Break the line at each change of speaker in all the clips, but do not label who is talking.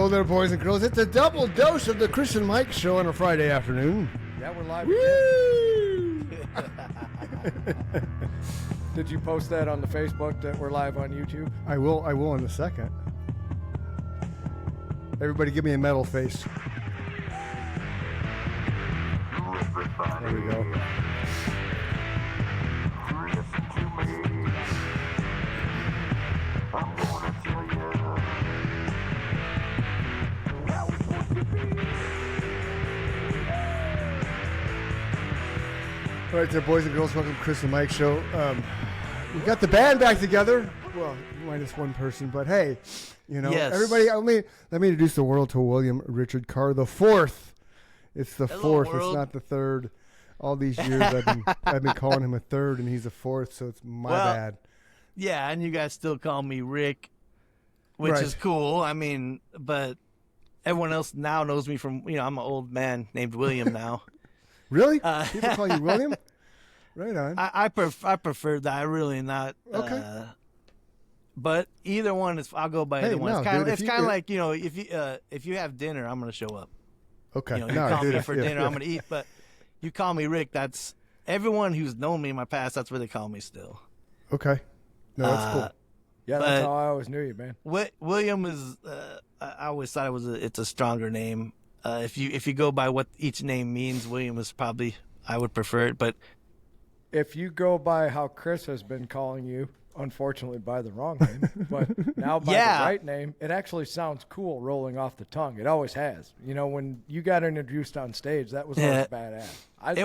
Hello there, boys and girls. It's a double dose of the Chris and Mike show on a Friday afternoon.
Yeah, we're live.
Woo!
Did you post that on the Facebook that we're live on YouTube?
I will in a second. Everybody give me a metal face. There we go. All right there, boys and girls. Welcome to Chris and Mike show. We got the band back together. Well, minus one person, but hey, you know,
yes.
Everybody. Let me introduce the world to William Richard Carr IV. It's the fourth.
World.
It's not the third. All these years I've been calling him a third, and he's a fourth, so it's my bad.
Yeah, and you guys still call me Rick, which is cool. I mean, but everyone else now knows me from, you know, I'm an old man named William now.
Really? People call you William? Right on.
I prefer that. I really not.
Okay.
But either one is. I'll go by either one.
No,
It's kind of like, you know, if you have dinner, I'm gonna show up.
Okay.
You know, you call me for dinner, I'm gonna eat. But you call me Rick. That's everyone who's known me in my past. That's what they call me still.
Okay. No, that's cool.
Yeah, that's how I always knew you, man.
William is. I always thought it's a stronger name. If you go by what each name means, William is probably, I would prefer it. But
if you go by how Chris has been calling you, unfortunately by the wrong name, but now by the right name, it actually sounds cool rolling off the tongue. It always has. You know, when you got introduced on stage, that was always badass. I thought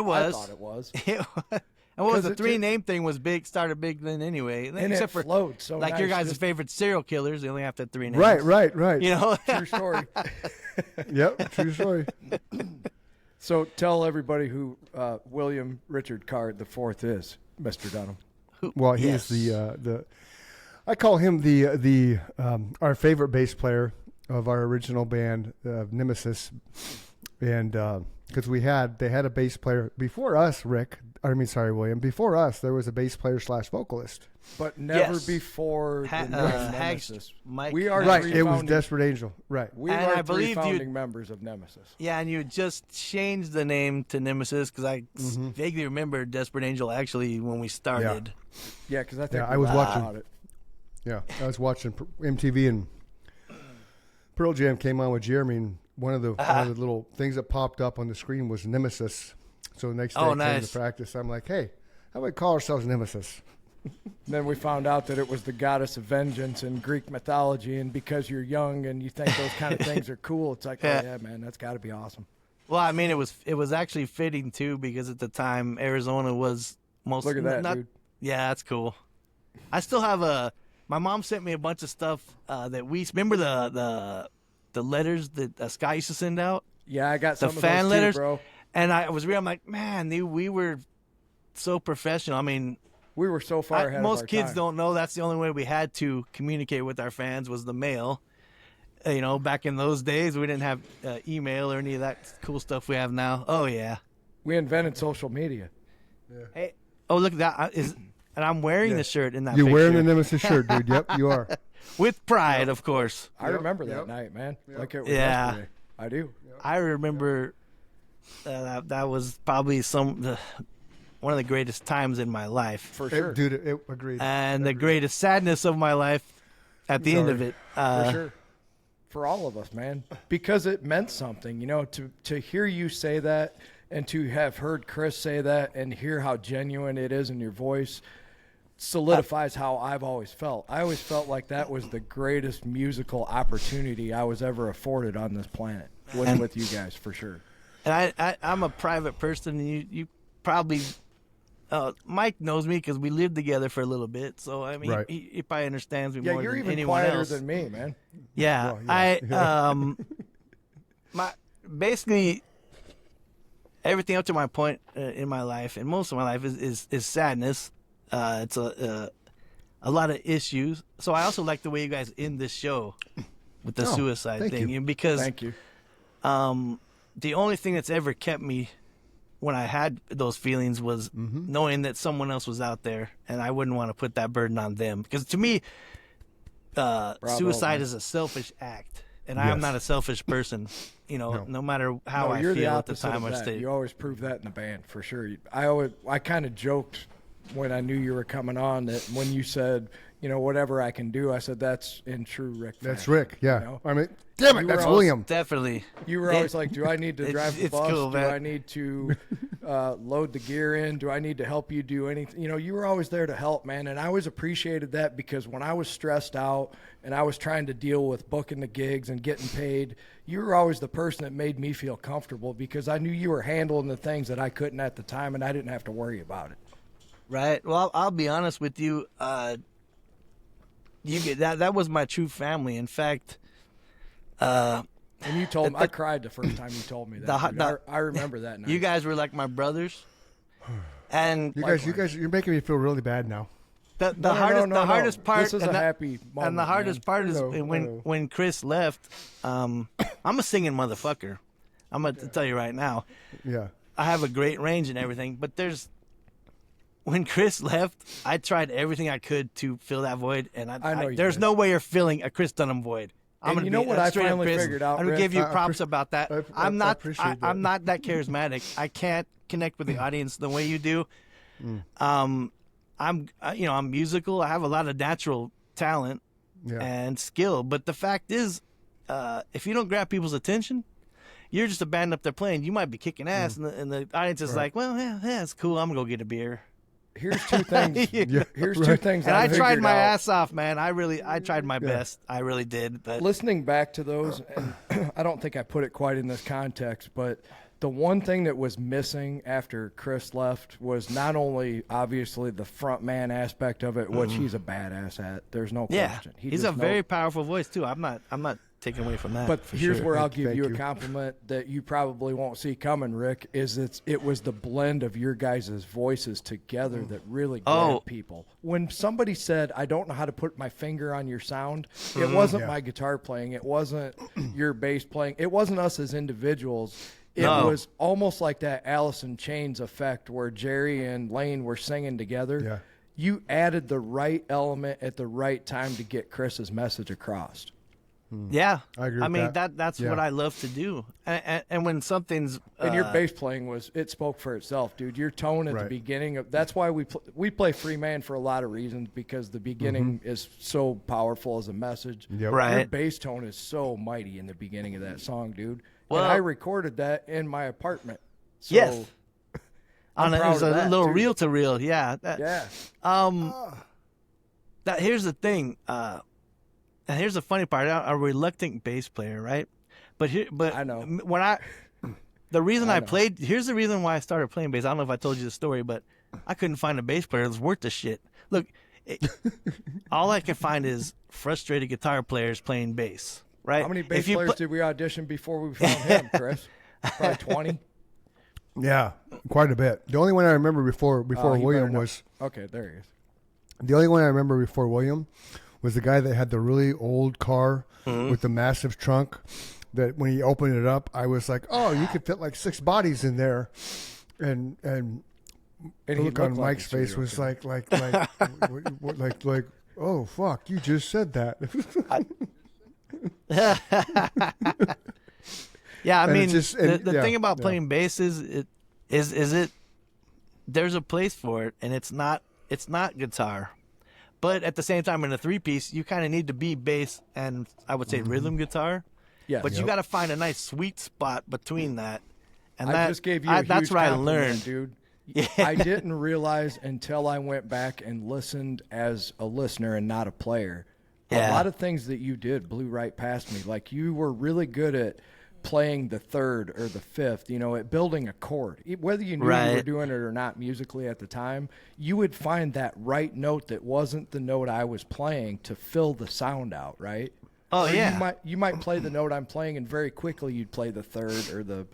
it was.
It was. And what was the three-name thing was big, started big then anyway.
And
except
it flowed so
like
nice.
your guys' favorite serial killers, they only have to have three names.
Right.
You know?
True story.
Yep, true story.
So tell everybody who William Richard Carr IV is, Mr. Dunham.
Well, he's the I call him the our favorite bass player of our original band, Nemesis, and because they had a bass player before us, William. Before us, there was a bass player / vocalist,
but never before the name Nemesis.
Mike,
we are
right. It was Desperate Angel, right?
We are three founding members of Nemesis.
Yeah, and you just changed the name to Nemesis because I vaguely remember Desperate Angel actually when we started.
Yeah, because I think
I was watching
about it.
Yeah, I was watching MTV and Pearl Jam came on with Jeremy, and one of the little things that popped up on the screen was Nemesis. So the next day I came to practice, I'm like, hey, how about we call ourselves Nemesis?
Then we found out that it was the goddess of vengeance in Greek mythology, and because you're young and you think those kind of things are cool, it's like, oh yeah, man, that's got to be awesome.
Well, I mean, it was actually fitting too because at the time Arizona was most.
Look at that, dude.
Yeah, that's cool. I still have my mom sent me a bunch of stuff that we remember the letters that Sky used to send out.
Yeah, I got some
the
of
fan
those
letters,
too, bro.
And I was reading, I'm like, man, we were so professional. I mean,
we were so far ahead.
Most
of our
kids
time.
don't know that's the only way we had to communicate with our fans was the mail. You know, back in those days, we didn't have email or any of that cool stuff we have now. Oh yeah,
we invented social media.
Yeah. Hey, oh look at that! And I'm wearing the shirt in that.
You're
picture.
wearing the Nemesis shirt, dude. Yep, you are.
With pride, of course.
I remember that night, man. Like it was yesterday. I do.
I remember that was probably one of the greatest times in my life.
For sure.
Dude, agreed.
And the greatest sadness of my life at the end of it.
For sure. For all of us, man. Because it meant something, you know, to hear you say that and to have heard Chris say that and hear how genuine it is in your voice solidifies how I've always felt. I always felt like that was the greatest musical opportunity I was ever afforded on this planet with you guys, for sure.
And I'm a private person, and you probably Mike knows me because we lived together for a little bit. So I mean, he probably understands me more than anyone else.
Yeah, you're even quieter than me, man.
Yeah, my basically everything up to my point in my life and most of my life is sadness. It's a lot of issues. So I also like the way you guys end this show with the suicide thing, because
thank you.
The only thing that's ever kept me when I had those feelings was knowing that someone else was out there, and I wouldn't want to put that burden on them. Because to me, suicide is a selfish act, and I am
Yes.
not a selfish person. No matter how I
you're the
feel at the
opposite
time
of
or
that.
state.
You always prove that in the band for sure. I kind of joked when I knew you were coming on that when you said, whatever I can do, I said that's in true Rick.
That's
fashion,
Rick. Yeah.
you know?
I mean, damn it,
You
that's
were
William.
Definitely.
You were always like, do I need to drive the
it's
bus?
cool,
Do
man.
I need to load the gear in? Do I need to help you do anything? You were always there to help, man. And I always appreciated that because when I was stressed out and I was trying to deal with booking the gigs and getting paid, you were always the person that made me feel comfortable because I knew you were handling the things that I couldn't at the time and I didn't have to worry about it.
Right. Well, I'll be honest with you. You get that was my true family. In fact,
And you told me, I cried the first time you told me that. Dude. I remember that night.
you guys were like my brothers. And
You guys, you're making me feel really bad now.
the hardest part.
This is a happy moment.
And the hardest part is
I know.
when Chris left. I'm a singing motherfucker. I'm gonna tell you right now.
Yeah.
I have a great range and everything, but when Chris left, I tried everything I could to fill that void, and
I know you
there's
did.
no way you're filling a Chris Dunham void.
And you know what I
straight up,
finally
Chris.
figured out,
I'm gonna
Rick?
give you
I
props about that.
I
I'm not.
appreciate that.
I'm not that charismatic. I can't connect with the audience the way you do. I'm musical. I have a lot of natural talent
Yeah.
and skill, but the fact is, if you don't grab people's attention, you're just a band up there playing. You might be kicking ass, and the audience is like, "Well, yeah, it's cool. I'm gonna go get a beer."
Here's two things.
Yeah,
Here's
right.
two things.
And I tried
figured
my
out.
ass off, man. I tried my best. I really did. But
Listening back to those, and I don't think I put it quite in this context, but the one thing that was missing after Chris left was not only obviously the front man aspect of it, which he's a badass at. There's no
yeah,
question.
he's a very powerful voice too. I'm not taking away from that.
But here's
sure.
where I'll
Thank
give you a
you.
compliment that you probably won't see coming, Rick, is it was the blend of your guys' voices together that really grabbed people. When somebody said, I don't know how to put my finger on your sound, it wasn't my guitar playing, it wasn't your bass playing, it wasn't us as individuals. It was almost like that Alice in Chains effect where Jerry and Lane were singing together.
Yeah.
You added the right element at the right time to get Chris's message across.
yeah,
I agree with
mean
that.
that's
Yeah.
what I love to do. And when something's
And your bass playing it spoke for itself, dude. Your tone at the
Right.
beginning that's why we play Free Man for a lot of reasons because the beginning is so powerful as a message.
Yep.
Your
Right.
bass tone is so mighty in the beginning of that song, dude.
Well-
and I recorded that in my apartment. So
Yes.
I'm
on
proud
it's
of
a
that,
little
too.
reel to reel. Yeah.
Yeah.
That here's the thing. And here's the funny part. I'm a reluctant bass player, right? But
I know.
when the reason I
know.
played, here's the reason why I started playing bass. I don't know if I told you the story, but I couldn't find a bass player that was worth the shit. Look, all I can find is frustrated guitar players playing bass, right?
How many bass
If you
players
put-
did we audition before we found him, Chris? Probably 20.
Yeah, quite a bit. The only one I remember before
He better
William
not-
was
Okay, there he is.
the only one I remember before William was the guy that had the really old car with the massive trunk. That when he opened it up, I was like, "Oh, you could fit like 6 bodies in there," and
And
the
he
look on
looked like
Mike's
a
face
serial
was
killer.
like, "Oh fuck, you just said that."
Yeah, I
And
mean,
it's just-
the
and-
the
yeah,
thing about
yeah.
playing bass is there's a place for it, and it's not guitar. But at the same time, in a 3-piece, you kind of need to be bass and I would say rhythm guitar.
Yes.
But you got to find a nice sweet spot between that. And
I just gave you a huge
that's what I
compliment,
learned.
dude. I didn't realize until I went back and listened as a listener and not a player. A
Yeah.
lot of things that you did blew right past me. Like you were really good at playing the third or the fifth, at building a chord. Whether you knew you were
Right.
doing it or not musically at the time, you would find that right note that wasn't the note I was playing to fill the sound out, right?
Oh,
Or
yeah.
You might play the note I'm playing, and very quickly you'd play the third or the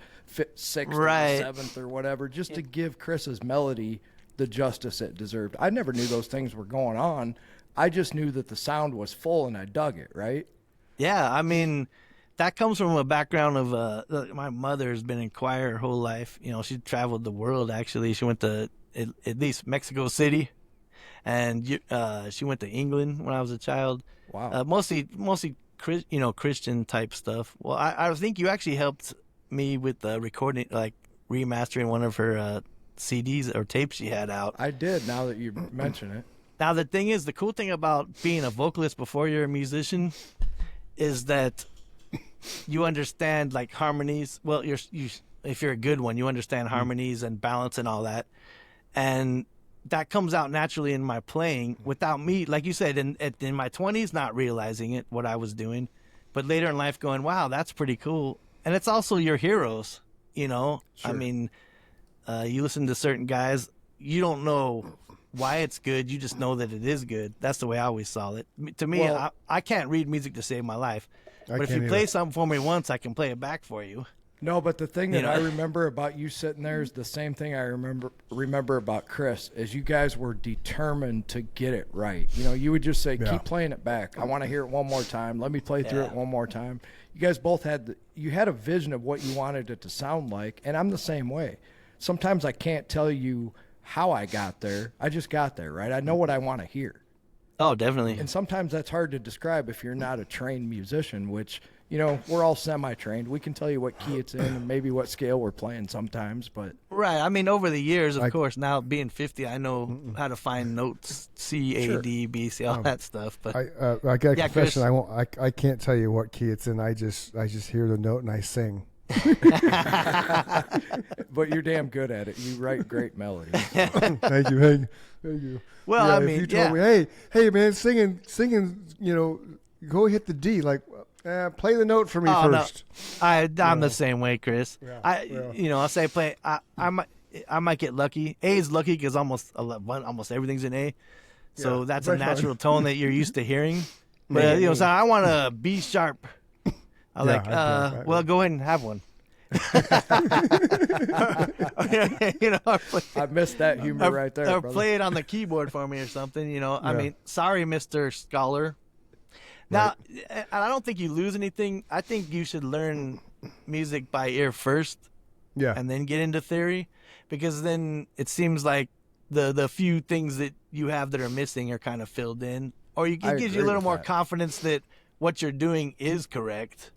sixth or
Right.
the seventh or whatever, just to give Chris's melody the justice it deserved. I never knew those things were going on. I just knew that the sound was full, and I dug it, right?
Yeah, I mean, that comes from a background of my mother has been in choir her whole life. She traveled the world, actually. She went to at least Mexico City, and she went to England when I was a child.
Wow.
Mostly Christian type stuff. Well, I think you actually helped me with recording, like remastering one of her CDs or tapes she had out.
I did. Now that you mention it.
Now the thing is, the cool thing about being a vocalist before you're a musician is that you understand like harmonies. Well, if you're a good one, you understand harmonies and balance and all that, and that comes out naturally in my playing without me, like you said, in my 20s, not realizing it, what I was doing, but later in life going, wow, that's pretty cool. And it's also your heroes, you know.
Sure.
I mean, you listen to certain guys, you don't know why it's good, you just know that it is good. That's the way I always saw it. To me,
Well,
I can't read music to save my life, but if you
can't
play
either.
something for me once, I can play it back for you.
No, but the thing that
You know?
I remember about you sitting there is the same thing I remember about Chris, is you guys were determined to get it right. You know, you would just say,
Yeah.
keep playing it back. I want to hear it one more time. Let me play through it one more time. You guys both had you had a vision of what you wanted it to sound like, and I'm the same way. Sometimes I can't tell you how I got there. I just got there, right? I know what I want to hear.
Oh, definitely.
And sometimes that's hard to describe if you're not a trained musician, which, you know, we're all semi-trained. We can tell you what key it's in and maybe what scale we're playing sometimes, but
Right. I mean, over the years, of course, now being 50, I know how to find notes, C, A,
Sure.
D, B, C, all that stuff. But
I got a
Yeah,
confession.
Chris.
I can't tell you what key it's in. I just hear the note and I sing.
but you're damn good at it. You write great melodies.
Thank you.
well,
Yeah,
I
if
mean,
you told me, hey, man, singing, you know, go hit the D. Like, play the note for me
Oh, no.
first.
I'm the same way, Chris.
Yeah.
I'll say play. I might get lucky. A is lucky because almost everything's in A, so
Yeah,
that's a
right on.
natural tone that you're used to hearing. But so I want a B sharp. I'm
Yeah,
like,
I
well, go ahead and have one. You know,
I missed that humor right there,
or
brother.
play it on the keyboard for me or something. You know, I
Yeah.
mean, sorry, Mr. Scholar. Now, and I don't think you lose anything. I think you should learn music by ear first,
Yeah.
and then get into theory, because then it seems like the few things that you have that are missing are kind of filled in, or it
I
gives you a
agree
little
with
more
that.
confidence that what you're doing is correct.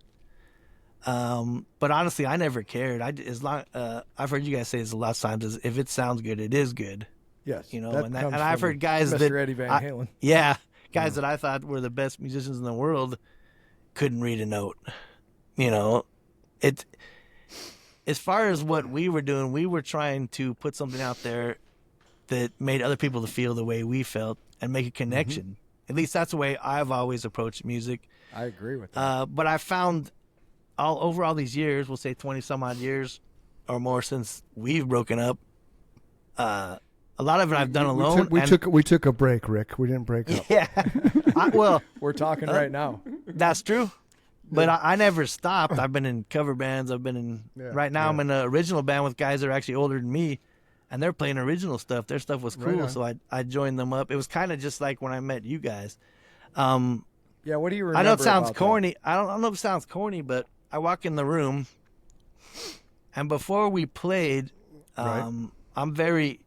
But honestly, I never cared. I've heard you guys say this a lot of times: is if it sounds good, it is good.
Yes.
You know,
that
and
comes
I've
from
heard guys
Mr.
that
Eddie Van Halen.
Yeah, guys that I thought were the best musicians in the world couldn't read a note. You know, as far as what we were doing, we were trying to put something out there that made other people to feel the way we felt and make a connection. At least that's the way I've always approached music.
I agree with that.
But I found over all these years, we'll say 20 some odd years or more since we've broken up, a lot of it I've done alone.
We took a break, Rick. We didn't break up.
Yeah. Well,
We're talking right now.
that's true. But I never stopped. I've been in cover bands. I've been in.
Yeah,
Right now,
yeah.
I'm in an original band with guys that are actually older than me, and they're playing original stuff. Their stuff was
Right
cool,
on.
so I joined them up. It was kind of just like when I met you guys.
Yeah, what do you remember
I know it sounds
about that?
corny. I don't know if it sounds corny, but I walk in the room, and before we played,
Right.
I'm very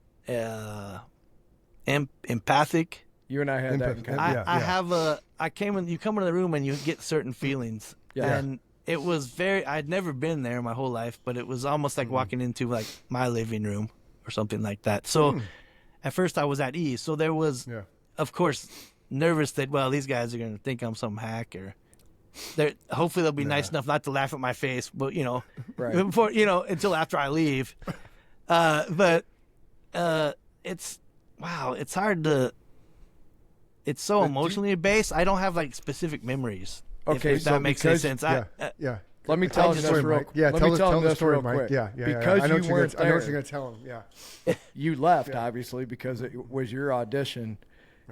empathic.
You and I had that in
Empathy.
common.
You come into the room and you get certain feelings.
Yeah.
And it was I'd never been there my whole life, but it was almost like walking into like my living room or something like that. So at first I was at ease. So there was,
Yeah.
of course, nervous that, well, these guys are going to think I'm some hack, or hopefully they'll be nice enough not to laugh at my face, but
Right.
before, until after I leave. But it's hard to, it's so emotionally based. I don't have like specific memories.
Okay,
if
so
that makes any
because-
sense.
Yeah.
Let me tell him
the
this
story,
real
Mike.
quick.
Yeah,
Let me tell him
tell the
this
story,
real
Mike.
quick.
Yeah.
Because
I know
you
what you're
weren't
gonna, I know what
there.
you're going to tell him. Yeah.
You left, obviously, because it was your audition.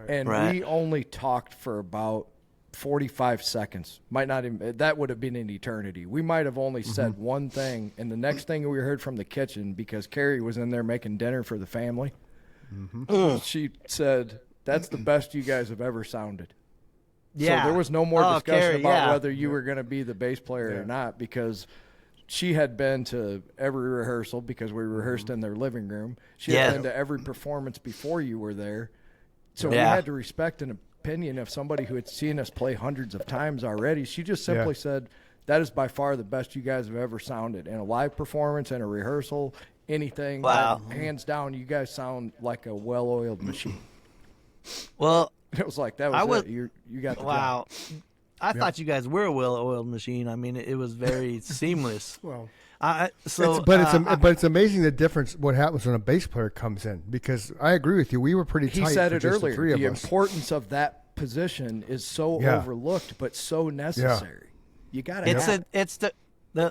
And
Right.
we only talked for about 45 seconds. Might not even, that would have been an eternity. We might have only said one thing, and the next thing we heard from the kitchen, because Carrie was in there making dinner for the family, she said, "That's the best you guys have ever sounded."
Yeah.
So there was no more
Oh,
discussion
Carrie,
about
yeah.
whether you were going to be the bass player or not, because she had been to every rehearsal, because we rehearsed in their living room. She
Yeah.
had been to every performance before you were there. So we
Yeah.
had to respect and opinion of somebody who had seen us play hundreds of times already. She just simply said, that is by far the best you guys have ever sounded in a live performance, in a rehearsal, anything.
Wow.
Hands down, you guys sound like a well-oiled machine.
Well,
it was like, that was it. You got the
wow.
job.
I thought you guys were a well-oiled machine. I mean, it was very seamless.
Well,
it's
amazing the difference what happens when a bass player comes in, because I agree with you. We were pretty tight.
He said
for
it
just
earlier.
The three of
the
us.
importance of that position is so overlooked, but so necessary. You got to.
I don't know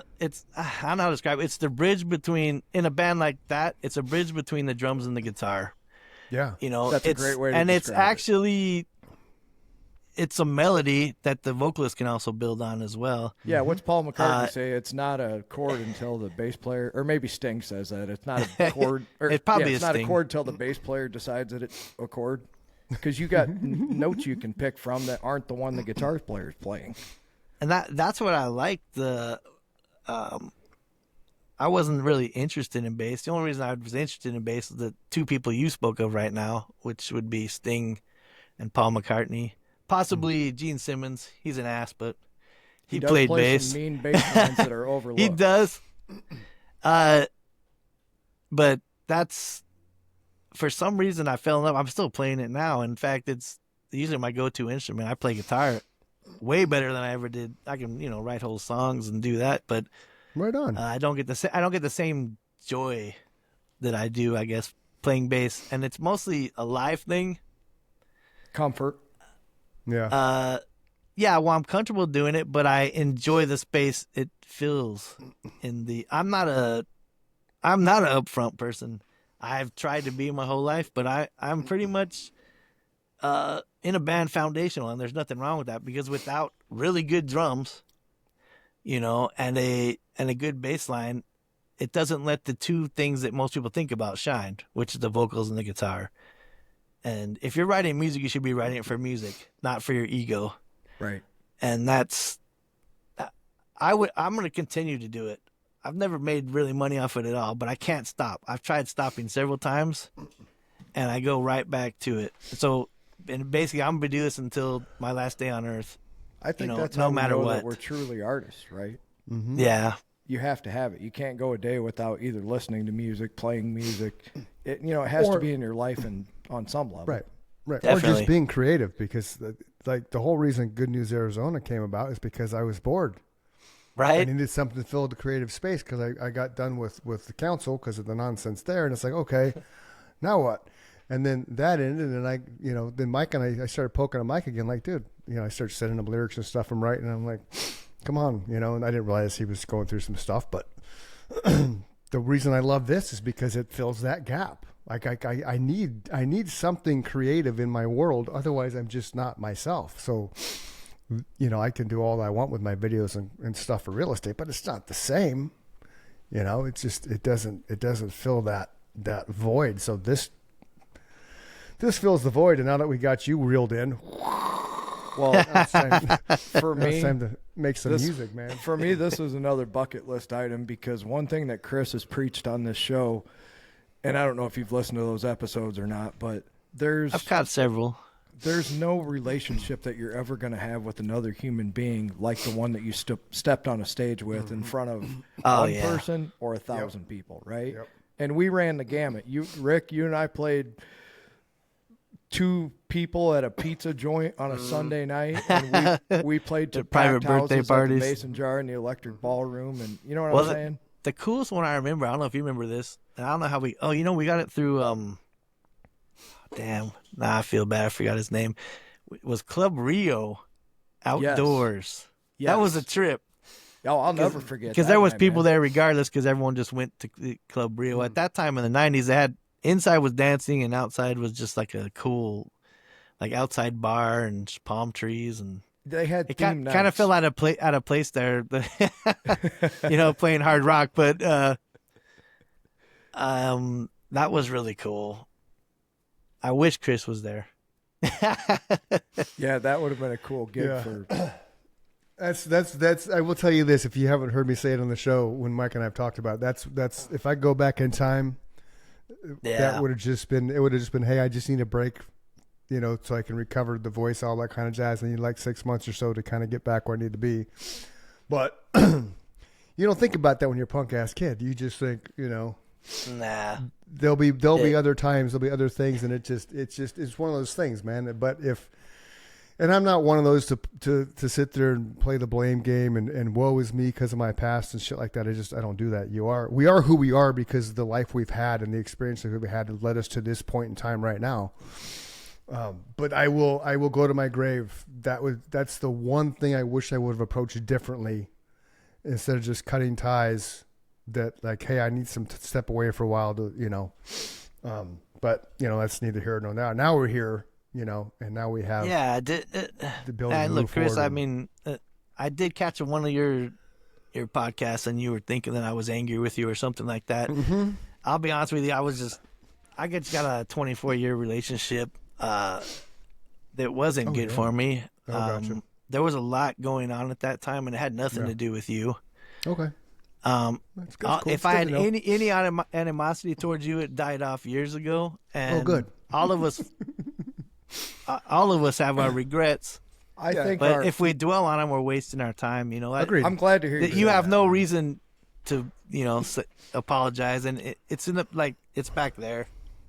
how to describe it. It's the bridge between, in a band like that, it's a bridge between the drums and the guitar.
Yeah,
you know,
that's a great way to
and
describe
it's actually. It's a melody that the vocalist can also build on as well.
Yeah, what's Paul McCartney say? It's not a chord until the bass player, or maybe Sting says that. It's not a chord. Or,
it's probably
it's not
Sting.
a chord until the bass player decides that it's a chord. Because you got notes you can pick from that aren't the one the guitar player is playing.
And that's what I like. I wasn't really interested in bass. The only reason I was interested in bass is the two people you spoke of right now, which would be Sting and Paul McCartney. Possibly Gene Simmons. He's an ass, but he
does
played
play
bass.
Some mean bass lines that are overlooked.
He does. But that's, for some reason, I fell in love. I'm still playing it now. In fact, it's usually my go-to instrument. I play guitar way better than I ever did. I can, write whole songs and do that, but
right on.
I don't get the same joy that I do, I guess, playing bass, and it's mostly a live thing.
Comfort.
Yeah.
Well, I'm comfortable doing it, but I enjoy the space it fills in the. I'm not an upfront person. I've tried to be my whole life, but I'm pretty much in a band foundational, and there's nothing wrong with that, because without really good drums, and a good bass line, it doesn't let the two things that most people think about shine, which is the vocals and the guitar. And if you're writing music, you should be writing it for music, not for your ego.
Right.
And that's, I'm going to continue to do it. I've never made really money off it at all, but I can't stop. I've tried stopping several times, and I go right back to it. So, and basically, I'm going to do this until my last day on earth.
I think that's
no
how
matter
we know
what.
that we're truly artists, right?
Mm-hmm.
Yeah.
You have to have it. You can't go a day without either listening to music, playing music. It has to be in your life and on some level.
Right.
Definitely.
Or just being creative, because the whole reason Good News Arizona came about is because I was bored.
Right.
I needed something to fill the creative space, because I got done with the council because of the nonsense there, and it's like, okay, now what? And then that ended, and then Mike and I started poking at Mike again, like, dude, I started sending him lyrics and stuff I'm writing, and I'm like, come on, and I didn't realize he was going through some stuff, but the reason I love this is because it fills that gap. Like I need something creative in my world, otherwise I'm just not myself. So, I can do all I want with my videos and stuff for real estate, but it's not the same. It's just it doesn't fill that void. So this fills the void, and now that we got you reeled in,
well,
it's time to make some music, man.
For me, this is another bucket list item, because one thing that Chris has preached on this show, and I don't know if you've listened to those episodes or not, but
I've caught several.
There's no relationship that you're ever going to have with another human being like the one that you stepped on a stage with in front of one person or 1,000 people, right?
Yep.
And we ran the gamut. Rick, you and I played 2 people at a pizza joint on a Sunday night, and we played to
private birthday
houses
parties,
at the Mason Jar and the Electric Ballroom, and you know what I'm saying?
The coolest one I remember, I don't know if you remember this, and I don't know how we got it through, I feel bad, I forgot his name. It was Club Rio outdoors.
Yes.
That was a trip.
Oh, I'll never forget.
Because there was people there regardless, because everyone just went to Club Rio. At that time in the 90s, they had, inside was dancing and outside was just like a cool, like outside bar and just palm trees, and
they had
it kind of fell out of place there, playing hard rock. But that was really cool. I wish Chris was there.
Yeah, that would have been a cool gig for.
That's. I will tell you this: if you haven't heard me say it on the show, when Mike and I have talked about it, that's. If I go back in time, that would have just been. It would have just been, hey, I just need a break so I can recover the voice, all that kind of jazz. I need like 6 months or so to kind of get back where I need to be. But you don't think about that when you're a punk ass kid. You just think,
Nah.
there'll be other times, there'll be other things, and it's one of those things, man. But and I'm not one of those to sit there and play the blame game and woe is me because of my past and shit like that. I don't do that. We are who we are because of the life we've had and the experience that we've had that led us to this point in time right now. But I will go to my grave. That's the one thing I wish I would have approached differently instead of just cutting ties. That like, hey, I need some step away for a while to, but that's neither here nor there. Now we're here, and now we have
the ability to look, Chris. I mean, I did catch one of your podcasts, and you were thinking that I was angry with you or something like that.
Mm-hmm.
I'll be honest with you, I just got a 24-year relationship that wasn't good for me.
Gotcha.
There was a lot going on at that time, and it had nothing to do with you.
Okay. That's cool.
If I had any animosity towards you, it died off years ago. And
good.
all of us have our regrets.
I think,
but if we dwell on them, we're wasting our time.
Agreed.
I'm glad to hear
you have no reason to, apologize, and it's it's back there.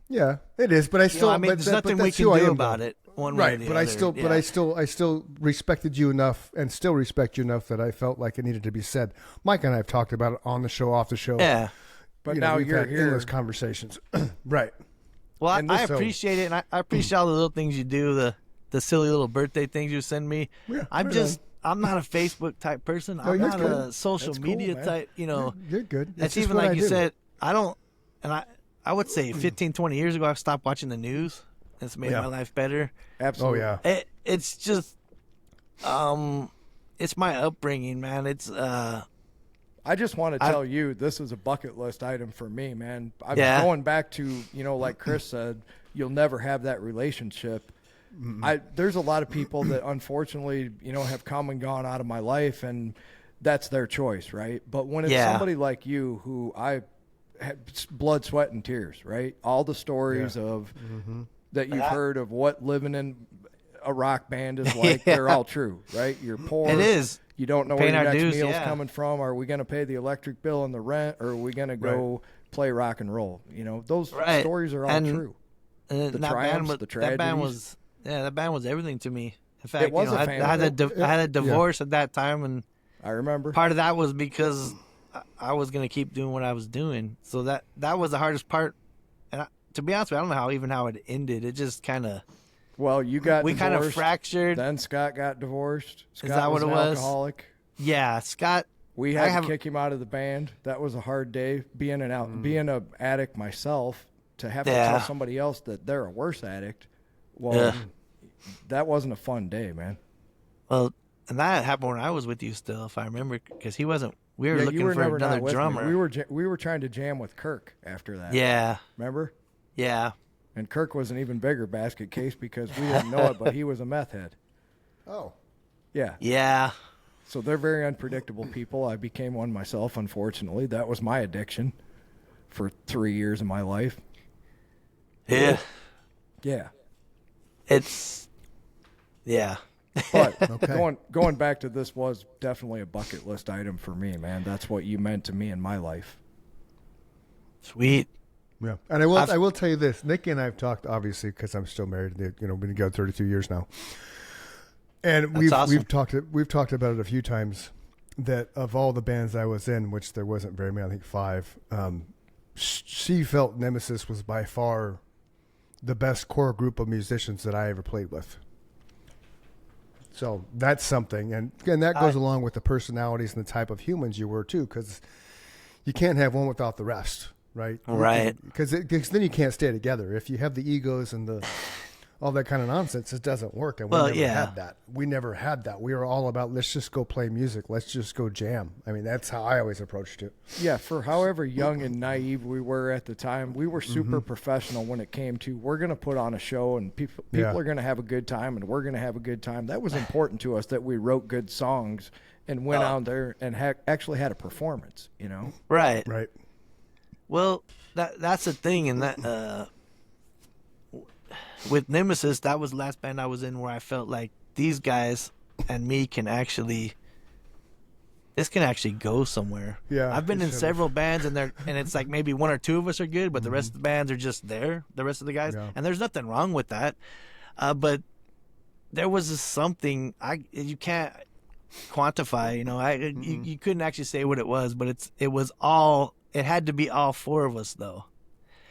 Yeah, it is. But I still,
there's nothing we can do about it. One way or the other.
But I still respected you enough, and still respect you enough that I felt like it needed to be said. Mike and I have talked about it on the show, off the show.
Yeah,
but now you're
had
here.
Endless conversations, right?
Well, I appreciate it, and I appreciate all the little things you do, the silly little birthday things you send me.
Yeah,
I'm not a Facebook type person. I'm not a social media type.
You're good.
That's even like you said. I don't, and I would say 15, 20 years ago, I've stopped watching the news. It's made my life better.
Absolutely.
Oh yeah.
It's just, it's my upbringing, man. It's
I just want to tell you, this is a bucket list item for me, man. I'm going back to, like Chris said, you'll never have that relationship. There's a lot of people that unfortunately, have come and gone out of my life, and that's their choice, right? But when it's somebody like you, who I had blood, sweat, and tears, right? All the stories of that you've heard of what living in a rock band is like, they're all true, right? You're poor.
It is.
You don't know where your next
dues,
meal's coming from. Are we going to pay the electric bill and the rent, or are we going to go play rock and roll? Those stories are all true. The triumphs, the tragedies.
That band was everything to me. In fact,
it was
I had a divorce at that time, and
I remember
part of that was because I was going to keep doing what I was doing. So that was the hardest part. And to be honest with you, I don't know how it ended. It just kind of.
Well, we
kind of fractured.
Then Scott got divorced. Scott
Is that what it was?
Alcoholic.
Yeah, Scott.
We had to kick him out of the band. That was a hard day. Being an addict myself, to have to tell somebody else that they're a worse addict. Well, that wasn't a fun day, man.
Well, and that happened when I was with you still, if I remember, because he wasn't. We were looking for another drummer.
We were trying to jam with Kirk after that.
Yeah.
Remember?
Yeah.
And Kirk was an even bigger basket case because we didn't know it, but he was a meth head.
Oh.
Yeah.
Yeah.
So they're very unpredictable people. I became one myself, unfortunately. That was my addiction for 3 years of my life.
Yeah.
Yeah.
Yeah.
But going back to this was definitely a bucket list item for me, man. That's what you meant to me in my life.
Sweet.
Yeah, and I will tell you this. Nikki and I have talked, obviously, because I'm still married. We've been together 32 years now, and we've talked about it a few times. That of all the bands I was in, which there wasn't very many, I think 5. She felt Nemesis was by far the best core group of musicians that I ever played with. So that's something, and that goes along with the personalities and the type of humans you were too, because you can't have one without the rest. Right. Because then you can't stay together. If you have the egos and all that kind of nonsense, it doesn't work. And we never had that. We never had that. We were all about, let's just go play music. Let's just go jam. I mean, that's how I always approached it.
Yeah. For however young and naive we were at the time, we were super professional when it came to, we're going to put on a show and people are going to have a good time and we're going to have a good time. That was important to us, that we wrote good songs and went out there and actually had a performance,
Right.
Right.
Well, that's the thing, and that with Nemesis, that was the last band I was in where I felt like these guys and me this can actually go somewhere.
Yeah,
I've been
it
in
should've.
several bands and it's like maybe one or two of us are good, but the rest of the bands are just there, the rest of the guys.
Yeah.
And there's nothing wrong with that. But there was just something you can't quantify, you couldn't actually say what it was, but it had to be all four of us though.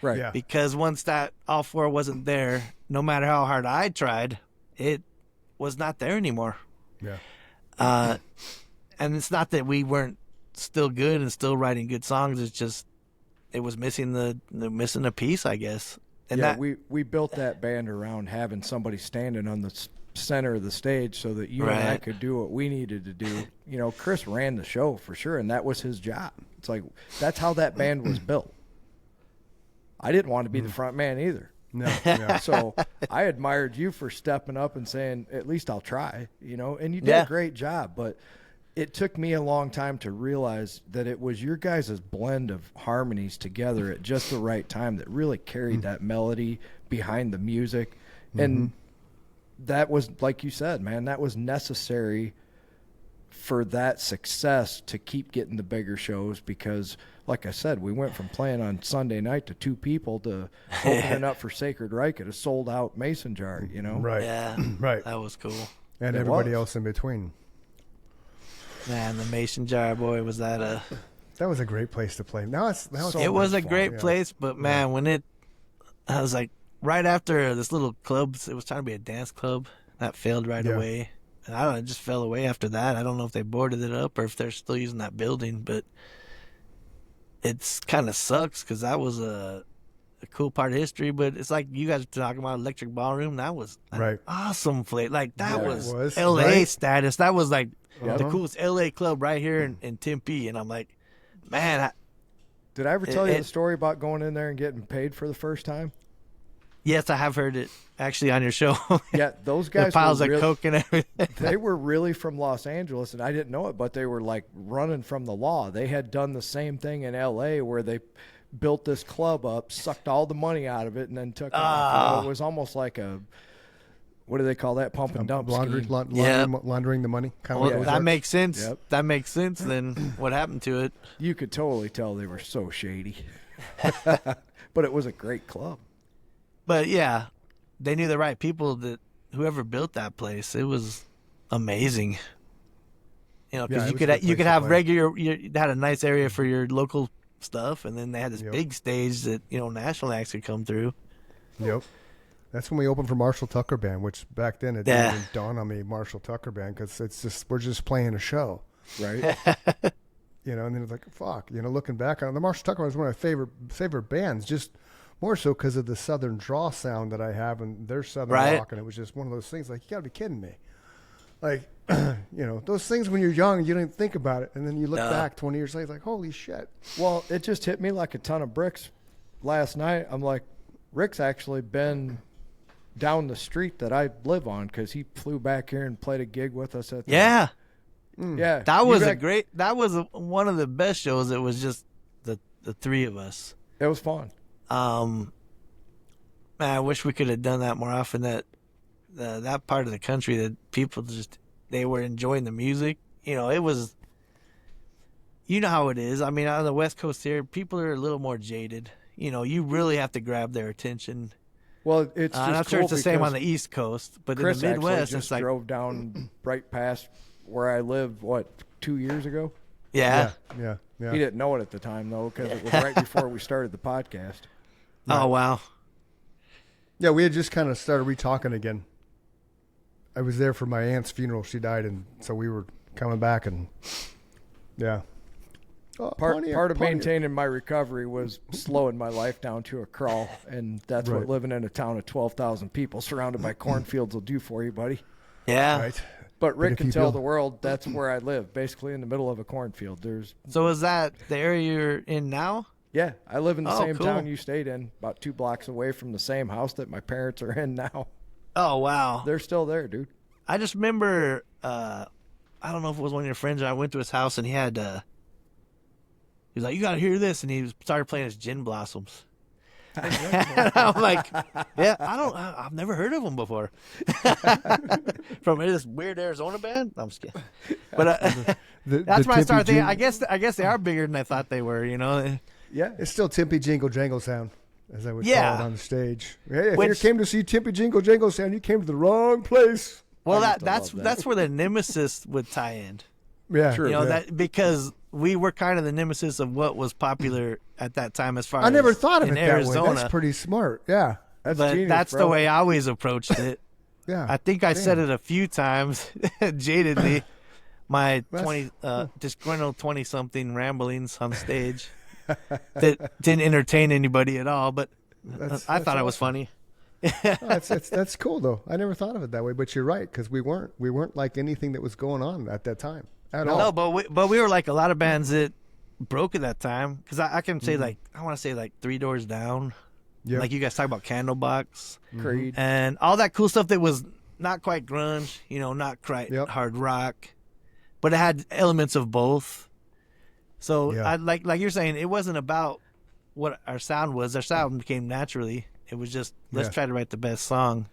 Right.
Yeah.
Because once that all four wasn't there, no matter how hard I tried, it was not there anymore.
Yeah.
And it's not that we weren't still good and still writing good songs. It's just it was missing missing a piece, I guess. And
yeah, we built that band around having somebody standing on the center of the stage so that you and I
Right.
could do what we needed to do. Chris ran the show for sure, and that was his job. It's like that's how that band was built. I didn't want to be the front man either.
No. Yeah.
So I admired you for stepping up and saying, at least I'll try, and you did
Yeah.
a great job. But it took me a long time to realize that it was your guys' blend of harmonies together at just the right time that really carried that melody behind the music. And that was, like you said, man, that was necessary for that success to keep getting the bigger shows because, like I said, we went from playing on Sunday night to 2 people to opening up for Sacred Reich at a sold-out mason jar,
Right.
Yeah,
Right.
that was cool.
And
It
everybody
was.
else in between.
Man, the Mason Jar, boy, was that
That was a great place to play. Now it's
So
it was
much
a
fun,
great
yeah.
place, but man, I was like, right after this little club, it was trying to be a dance club. That failed right
Yeah.
away. And I don't know, it just fell away after that. I don't know if they boarded it up or if they're still using that building, but it's kind of sucks because that was a cool part of history. But it's like you guys were talking about Electric Ballroom. That was an
Right.
awesome place. Like that
Yeah, it
was,
was,
LA
right?
status. That was like the
Uh-huh.
coolest LA club right here in Tempe. And I'm like, man,
Did I ever tell you
It-
the story about going in there and getting paid for the first time?
yes, I have heard it actually on your show.
Yeah, those
The
guys
piles
were
of
real,
coke and everything.
they were really from Los Angeles, and I didn't know it, but they were like running from the law. They had done the same thing in L.A. where they built this club up, sucked all the money out of it, and then took off. It was almost like a, what do they call that, pump and dump scheme.
Laundering the money. Kind
Well,
of
that makes sense.
Yep.
That makes sense. Then what happened to it?
You could totally tell they were so shady. But it was a great club.
But yeah, they knew the right people. That whoever built that place, it was amazing.
Yeah,
Because
it
you
was a
could
good
you
place
could
to
have
play.
you had a nice area for your local stuff, and then they had this
Yep.
big stage that national acts could come through.
Yep. That's when we opened for Marshall Tucker Band, which back then it
Yeah.
didn't even dawn on me, Marshall Tucker Band, because we're just playing a show,
Right?
And then it's like, fuck, looking back on it, the Marshall Tucker was one of my favorite bands, just more so because of the Southern draw sound that I have and their Southern
Right.
rock, and it was just one of those things like, you gotta be kidding me. Like, those things when you're young, you don't think about it, and then you look back 20 years later, like, holy shit.
Well, it just hit me like a ton of bricks last night. I'm like, Rick's actually been down the street that I live on because he flew back here and played a gig with us at the
Yeah,
Yeah.
that
you
was
got-
one of the best shows. It was just the three of us.
It was fun.
Man, I wish we could have done that more often. That part of the country that people they were enjoying the music. It was. You know how it is. I mean, on the West Coast here, people are a little more jaded. You really have to grab their attention.
Well, it's just
I'm not sure
cool
it's the same on
because
the East Coast, but
Chris
in the Midwest,
actually just
it's like,
drove down right past where I live, 2 years ago?
yeah.
Yeah.
He didn't know it at the time, though, because it was right before we started the podcast.
Oh wow.
Yeah, we had just kind of started re-talking again. I was there for my aunt's funeral. She died, and so we were coming back, and yeah. Oh,
Part of
Pontiac.
maintaining my recovery was slowing my life down to a crawl, and that's
Right.
what living in a town of 12,000 people surrounded by cornfields will do for you, buddy.
Yeah.
Right.
But Rick
if
can
you
tell
build-
the world that's where I live, basically in the middle of a cornfield.
So is that the area you're in now?
Yeah, I live in the
Oh,
same
cool.
town you stayed in, about 2 blocks away from the same house that my parents are in now.
Oh wow.
They're still there, dude.
I just remember. I don't know if it was one of your friends. I went to his house and he had. He was like, "You got to hear this," and he started playing his Gin Blossoms. And I'm like, yeah, I've never heard of them before. From this weird Arizona band. I'm just kidding. But that's when I started thinking. I guess they are bigger than I thought they were.
Yeah, it's still Timpy Jingle Jangle Sound, as I would call it on the stage. Hey, if you came to see Timpy Jingle Jangle Sound, you came to the wrong place.
Well, that's where the Nemesis would tie in.
Yeah, true.
That because we were kind of the nemesis of what was popular at that time as far as
I never thought of it
Arizona.
That way. That's pretty smart. Yeah.
But
genius,
that's
bro.
the way I always approached it.
Yeah.
I think I said it a few times jadedly. My disgruntled 20-something ramblings on stage that didn't entertain anybody at all, but I thought it was funny.
That's cool though. I never thought of it that way, but you're right, because we weren't like anything that was going on at that time at all.
No, but we were like a lot of bands that broke at that time, because I can say I want to say like Three Doors Down, like you guys talk about Candlebox,
Creed,
and all that cool stuff that was not quite grunge, not quite hard rock, but it had elements of both. So like you're saying, it wasn't about what our sound was. Our sound came naturally. It was just let's try to write the best song.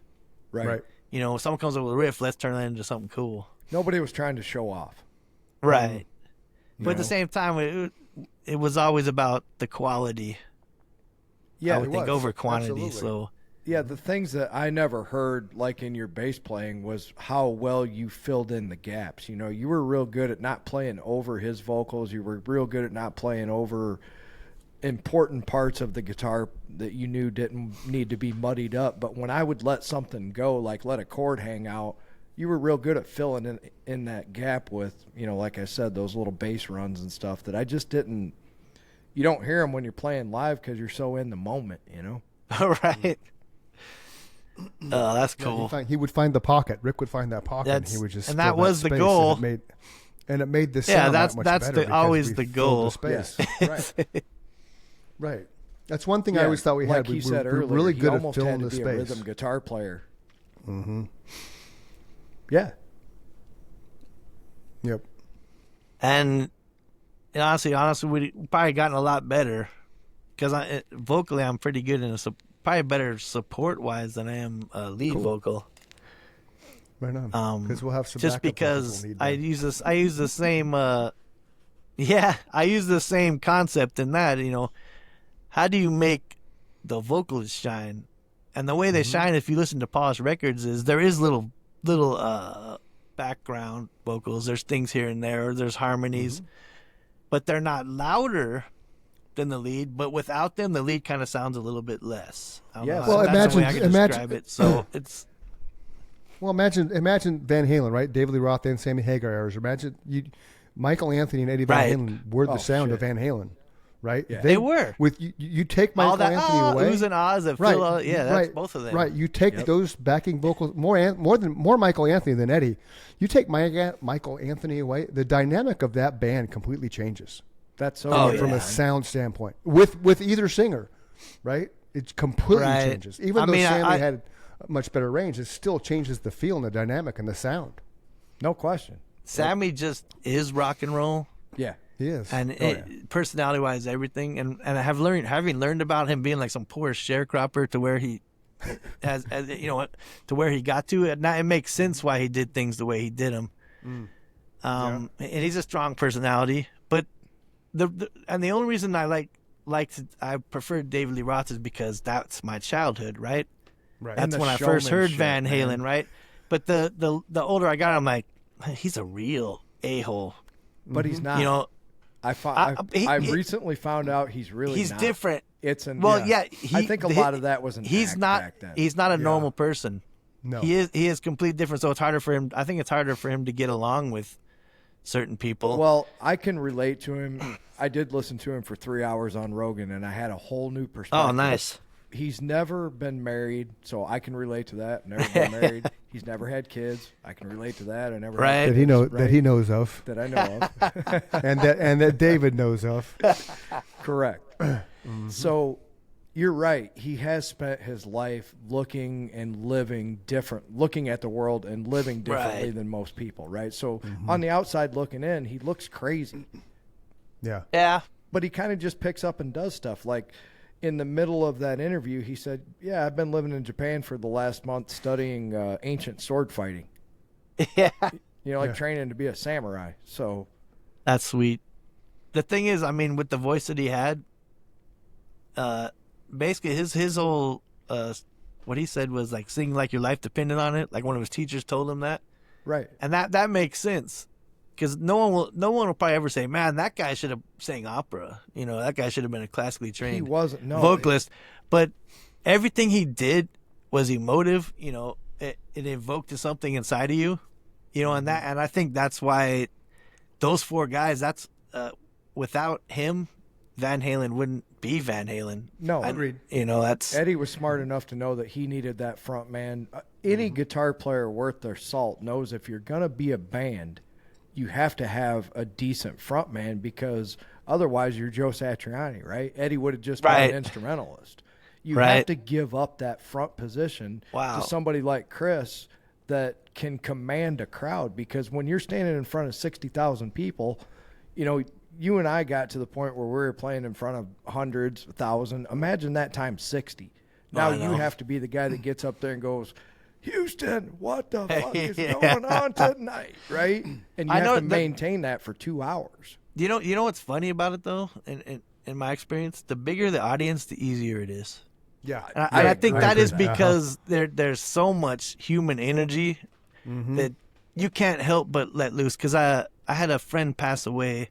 right.
If someone comes up with a riff, let's turn that into something cool.
Nobody was trying to show off.
Right. But at the same time, it was always about the quality.
Yeah,
I would think over quantity.
Absolutely.
So
Yeah, the things that I never heard, like in your bass playing, was how well you filled in the gaps. You were real good at not playing over his vocals. You were real good at not playing over important parts of the guitar that you knew didn't need to be muddied up. But when I would let something go, like let a chord hang out, you were real good at filling in that gap with, like I said, those little bass runs and stuff that I just didn't. You don't hear them when you're playing live because you're so in the moment,
all right. Oh, that's cool.
He would find the pocket. Rick would find that pocket, and he would just.
And that
fill
was the
space,
goal.
And it made the sound that much
that's
better
always
because we
the
filled
goal.
the space.
Right.
Right. That's one thing I always thought we had.
Like he said earlier,
really good
he
at
almost
filling
had
the
to be a
space.
rhythm guitar player.
Mm-hmm.
Yeah.
Yep.
And honestly, we probably gotten a lot better because vocally I'm pretty good and probably better support wise than I am lead vocal.
Right on. Because we'll have some.
Just
backup vocals
because
we'll need
I
then.
use the same. I use the same concept in that how do you make the vocals shine? And the way they shine, if you listen to polished records, is there is little background vocals. There's things here and there. There's harmonies, but they're not louder than the lead. But without them, the lead kind of sounds a little bit less.
Yes.
Well,
that's the way I can
imagine-
describe it. So it's
Well, imagine Van Halen, right? David Lee Roth and Sammy Hagar eras. Imagine Michael Anthony and Eddie Van
Right.
Halen were the sound of Van Halen, right?
Yeah.
They were.
With you take Michael
all that
Anthony away.
oohs and ahs that
Right,
fill. That's
right,
both of them.
Right, you take those backing vocals more Michael Anthony than Eddie. You take Michael Anthony away, the dynamic of that band completely changes
That's so
Oh,
good.
from
yeah.
a sound standpoint. With either singer, right? It completely
Right.
changes. Even
I
though
mean,
Sammy
I-
had much better range, it still changes the feel and the dynamic and the sound.
No question.
Sammy just is rock and roll.
Yeah.
He is.
And personality wise, everything, and I have having learned about him being like some poor sharecropper to where he has to where he got to it. Now it makes sense why he did things the way he did them. And he's a strong personality, but the only reason I I preferred David Lee Roth is because that's my childhood, right?
Right.
That's
And the
when I first heard
showmanship,
Van Halen,
man.
right? But the older I got, I'm like, he's a real a-hole.
But he's not. I recently found out he's not.
different.
It's
I
think a lot of that was an act back then.
He's not a normal person.
No.
He is completely different. So it's harder for him. I think it's harder for him to get along with certain people.
Well, I can relate to him. I did listen to him for 3 hours on Rogan, and I had a whole new perspective.
Oh, nice.
He's never been married, so I can relate to that. Never been married. He's never had kids. I can relate to that. I never
Right.
had
that he
kids,
that he knows of,
that I know of.
and that David knows of.
Correct. So you're right. He has spent his life looking and living different, looking at the world and living differently
Right.
than most people, right? So on the outside looking in, he looks crazy.
Yeah.
Yeah.
But he kind of just picks up and does stuff. Like in the middle of that interview, he said, "Yeah, I've been living in Japan for the last month studying ancient sword fighting.
Yeah,
Training to be a samurai." So
that's sweet. The thing is, I mean, with the voice that he had, basically his whole what he said was like sing like your life depended on it. Like one of his teachers told him that,
right.
and that makes sense. Because no one will probably ever say, "Man, that guy should have sang opera." That guy should have been a classically trained
He wasn't
vocalist. But everything he did was emotive. It evoked something inside of you. And I think that's why those four guys. That's without him, Van Halen wouldn't be Van Halen.
No,
agreed.
That's
Eddie was smart enough to know that he needed that front man. Any guitar player worth their salt knows if you're gonna be a band, you have to have a decent front man, because otherwise you're Joe Satriani, right? Eddie would have just been an instrumentalist. You have to give up that front position to somebody like Chris that can command a crowd, because when you're standing in front of 60,000 people, you and I got to the point where we were playing in front of hundreds, 1,000. Imagine that times 60. Now you have to be the guy that gets up there and goes, "Houston, what the fuck is going on tonight?" Right? And you have to maintain that for 2 hours.
You know what's funny about it though? In my experience, the bigger the audience, the easier it is.
Yeah,
and I think that is because there's so much human energy that you can't help but let loose. Because I had a friend pass away.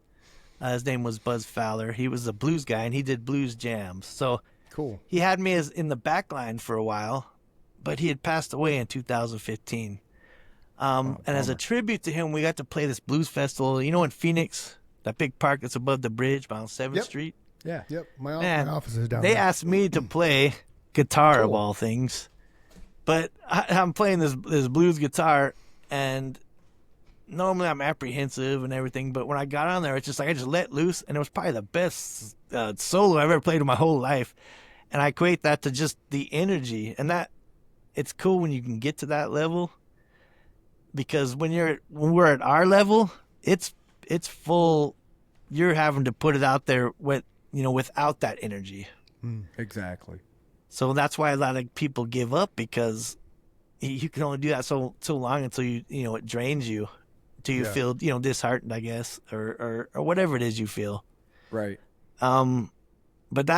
His name was Buzz Fowler. He was a blues guy, and he did blues jams. So
cool.
He had me as in the back line for a while, but he had passed away in 2015. And as a tribute to him, we got to play this blues festival. In Phoenix, that big park that's above the bridge on 7th Street.
Yeah.
Yep. My office is down
They
there.
asked me to play guitar of all things, but I'm playing this blues guitar, and normally I'm apprehensive and everything, but when I got on there, it's just like I just let loose, and it was probably the best solo I've ever played in my whole life. And I equate that to just the energy, and that it's cool when you can get to that level, because when we're at our level, it's full. You're having to put it out there without that energy.
Exactly.
So that's why a lot of people give up, because you can only do that so long until it drains you, till you feel disheartened, I guess, or whatever it is you feel.
Right.
But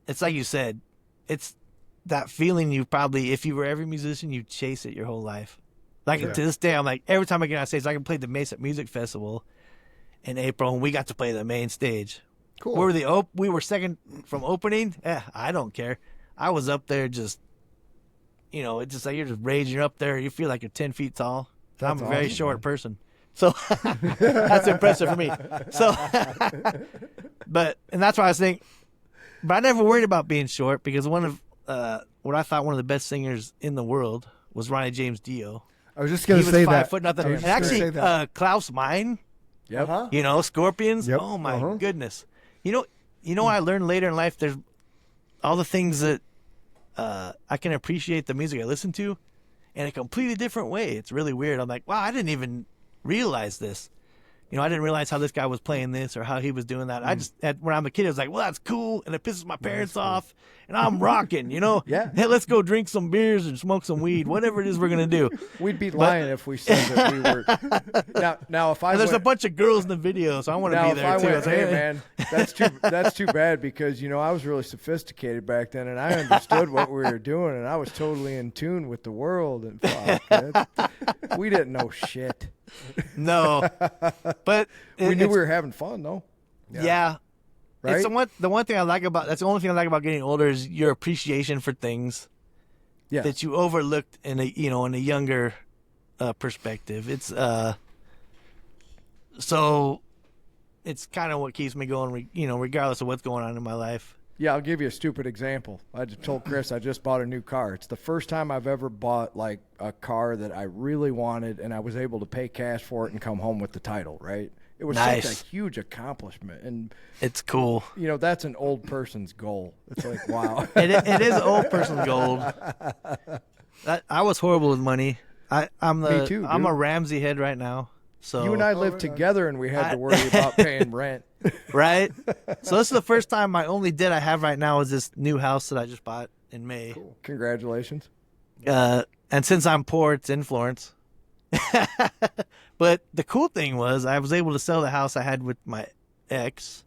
it's like you said, it's that feeling you probably, if you were every musician, you chase it your whole life. Like to this day, I'm like, every time I get on stage, I can play the Mesa Music Festival in April, and we got to play the main stage.
Cool.
We were second from opening. I don't care. I was up there just, it's just like you're just raging. You're up there. You feel like you're 10 feet tall. I'm a very short person. So that's impressive for me. So, and that's why I was thinking, but I never worried about being short, because one of what I thought one of the best singers in the world was Ronnie James Dio.
I was just going to say
He
that.
was 5 foot nothing. And actually, Klaus Meine,
Yep.
Scorpions.
Yep.
Oh my goodness. What I learned later in life, there's all the things that I can appreciate the music I listen to in a completely different way. It's really weird. I'm like, wow, I didn't even realize this. I didn't realize how this guy was playing this or how he was doing that. I just, when I'm a kid, I was like, well, that's cool. And it pisses my parents off. And I'm rocking,
Yeah.
Hey, let's go drink some beers and smoke some weed, whatever it is we're going to do.
We'd be lying if we said that we were. Now if I
And there's
went,
a bunch of girls in the video, so I want to
now
be
if
there
I
too.
went,
was like,
hey man, that's too bad, because I was really sophisticated back then, and I understood what we were doing, and I was totally in tune with the world, and we didn't know shit.
No, but
We knew we were having fun though.
Yeah.
Right?
It's the one thing I like about, that's the only thing I like about getting older, is your appreciation for things that you overlooked in a younger perspective. It's so it's kind of what keeps me going, regardless of what's going on in my life.
Yeah, I'll give you a stupid example. I just told Chris I just bought a new car. It's the first time I've ever bought like a car that I really wanted, and I was able to pay cash for it and come home with the title, right? It was such a huge accomplishment, and
it's cool.
That's an old person's goal. It's like, wow.
It is old person gold. I was horrible with money. Me too. I'm a Ramsey head right now. So
You and I lived together, and we had to worry about paying rent.
right? So this is the first time. My only debt I have right now is this new house that I just bought in May.
Cool. Congratulations.
And since I'm poor, it's in Florence. But the cool thing was I was able to sell the house I had with my ex.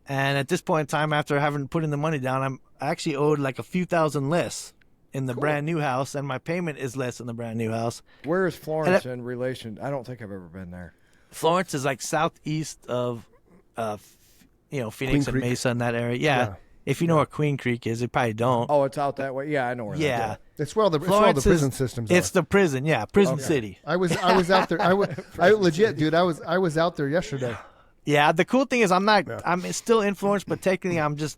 And at this point in time, after having put in the money down, I actually owed like a few thousand less in the brand new house, and my payment is less in the brand new house.
Where is Florence in relation? I don't think I've ever been there.
Florence is like southeast of, Phoenix
Queen
and
Creek.
Mesa in that area. Yeah. If you know where Queen Creek is, you probably don't.
Oh, it's out that way. Yeah, I know where.
Yeah.
That is.
It's where all the
Florence
prison
is-
systems are.
It's the prison. Yeah, prison city.
I was out there. I legit, dude. I was out there yesterday.
Yeah, the cool thing is I'm still in Florence, but technically I'm just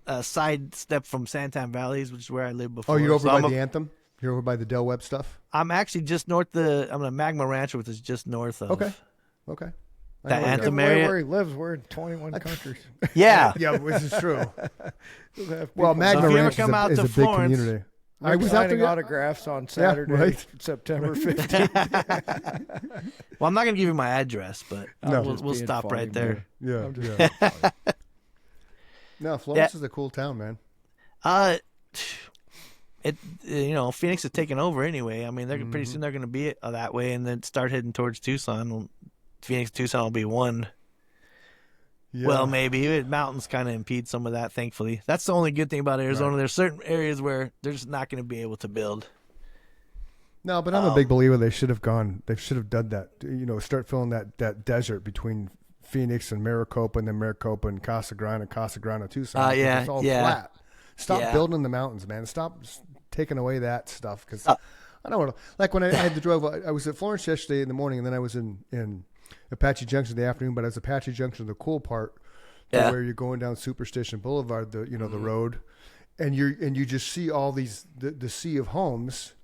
a sidestep from Santan Valleys, which is where I lived before.
Oh, you're over
So
by the Anthem. You're over by the Del Webb stuff.
I'm actually just north I'm in Magma Ranch, which is just north of.
Okay.
The
I know
Anthem
Give away
area.
where he lives. We're in 21 countries.
Yeah.
Yeah, which is true.
Well,
Well, Magna
if you ever
Ranch
come out
is
to
a big
Florence-
community. I was out there.
autographs on Saturday,
right.
September 15th.
Well, I'm not gonna give you my address, but
No.
we'll
Just being
stop
funny,
right there.
Yeah,
I'm just-
yeah. No, Florence is a cool town, man.
Phoenix is taking over anyway. I mean, they're pretty soon they're gonna be that way, and then start heading towards Tucson. Well, Phoenix, Tucson will be one.
Yeah.
Well, maybe mountains kind of impede some of that. Thankfully, that's the only good thing about Arizona. There's certain areas where they're just not going to be able to build.
No, but I'm a big believer they should have gone. They should have done that. Start filling that desert between Phoenix and Maricopa, and then Maricopa and Casa Grande, Tucson. Because
Yeah,
it's all
yeah.
flat. Stop
Yeah.
building the mountains, man. Stop taking away that stuff. Because I don't want to. Like when I had to drive, I was at Florence yesterday in the morning, and then I was in Apache Junction in the afternoon. But I was at Apache Junction, the cool part,
Yeah.
where you're going down Superstition Boulevard, the road, and you just see all these the sea of homes.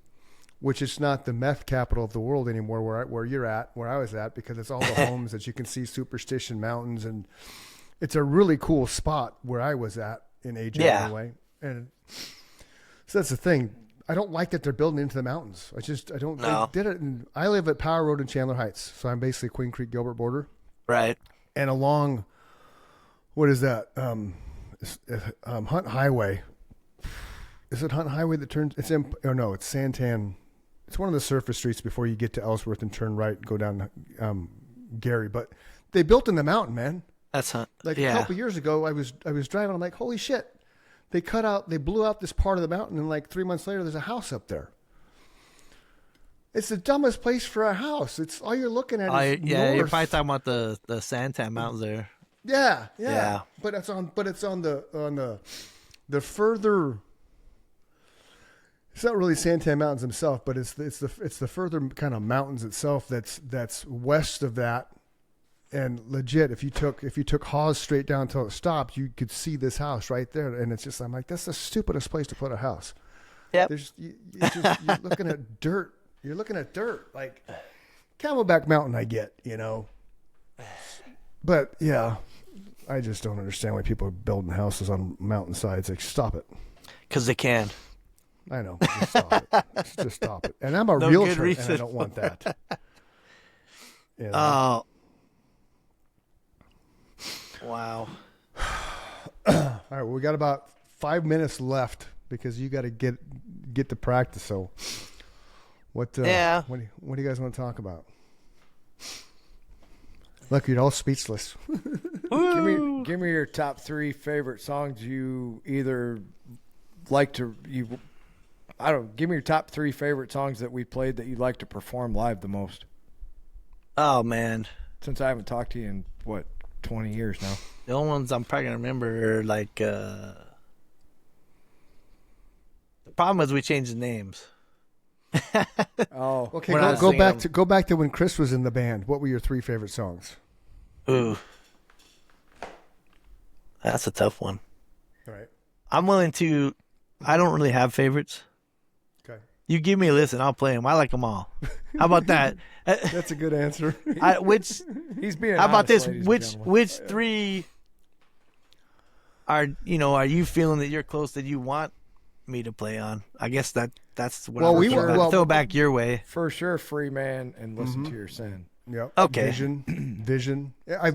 Which is not the meth capital of the world anymore, where you're at, where I was at, because it's all the homes that you can see Superstition Mountains, and it's a really cool spot where I was at in AJ anyway. And so that's the thing. I don't like that they're building into the mountains. I don't.
No.
They did it. I live at Power Road in Chandler Heights, so I'm basically Queen Creek Gilbert border,
Right.
and along, what is that? Hunt Highway. Is it Hunt Highway that turns? It's Santan. It's one of the surface streets before you get to Ellsworth and turn right and go down Gary. But they built in the mountain, man.
That's
A couple years ago, I was driving. I'm like, holy shit! They blew out this part of the mountain, and like 3 months later, there's a house up there. It's the dumbest place for a house. It's all you're looking at. Is
you're
north.
probably talking about the Santan Mountains there.
Yeah. But it's on the further. It's not really Santan Mountains himself, but it's the further kind of mountains itself that's west of that. And legit, if you took Hawes straight down until it stopped, you could see this house right there. And it's just, I'm like, that's the stupidest place to put a house.
Yep.
You're looking at dirt. You're looking at dirt. Like Camelback Mountain, I get, but yeah, I just don't understand why people are building houses on mountainsides. Like, stop it.
Because they can.
I know. Just stop it. Just stop it. And I'm a
No
realtor,
good reason.
and I don't want that.
Oh. Wow.
All right. Well, we got about 5 minutes left because you got to get to practice. So, what do you guys want to talk about? Look, you're all speechless.
Give me your top 3 favorite songs you either like to give me your top 3 favorite songs that we played that you'd like to perform live the most.
Oh man.
Since I haven't talked to you in 20 years now.
The only ones I'm probably gonna remember are like the problem is we changed the names.
Oh,
Okay,
We're not
go
singing
back
them.
go back to when Chris was in the band. What were your 3 favorite songs?
Ooh. That's a tough one.
All right.
I don't really have favorites.
Okay.
You give me a list and I'll play them. I like them all. How about that?
That's a good answer.
he's being
How about
honest,
this?
ladies and
Which
gentlemen.
3 are you feeling that you're close that you want me to play on? I guess that's what
Well,
I'm
we
throwing
were- well-
throw back your way.
For sure, Free Man and Listen to Your Sin.
Yep.
Okay.
Vision.
I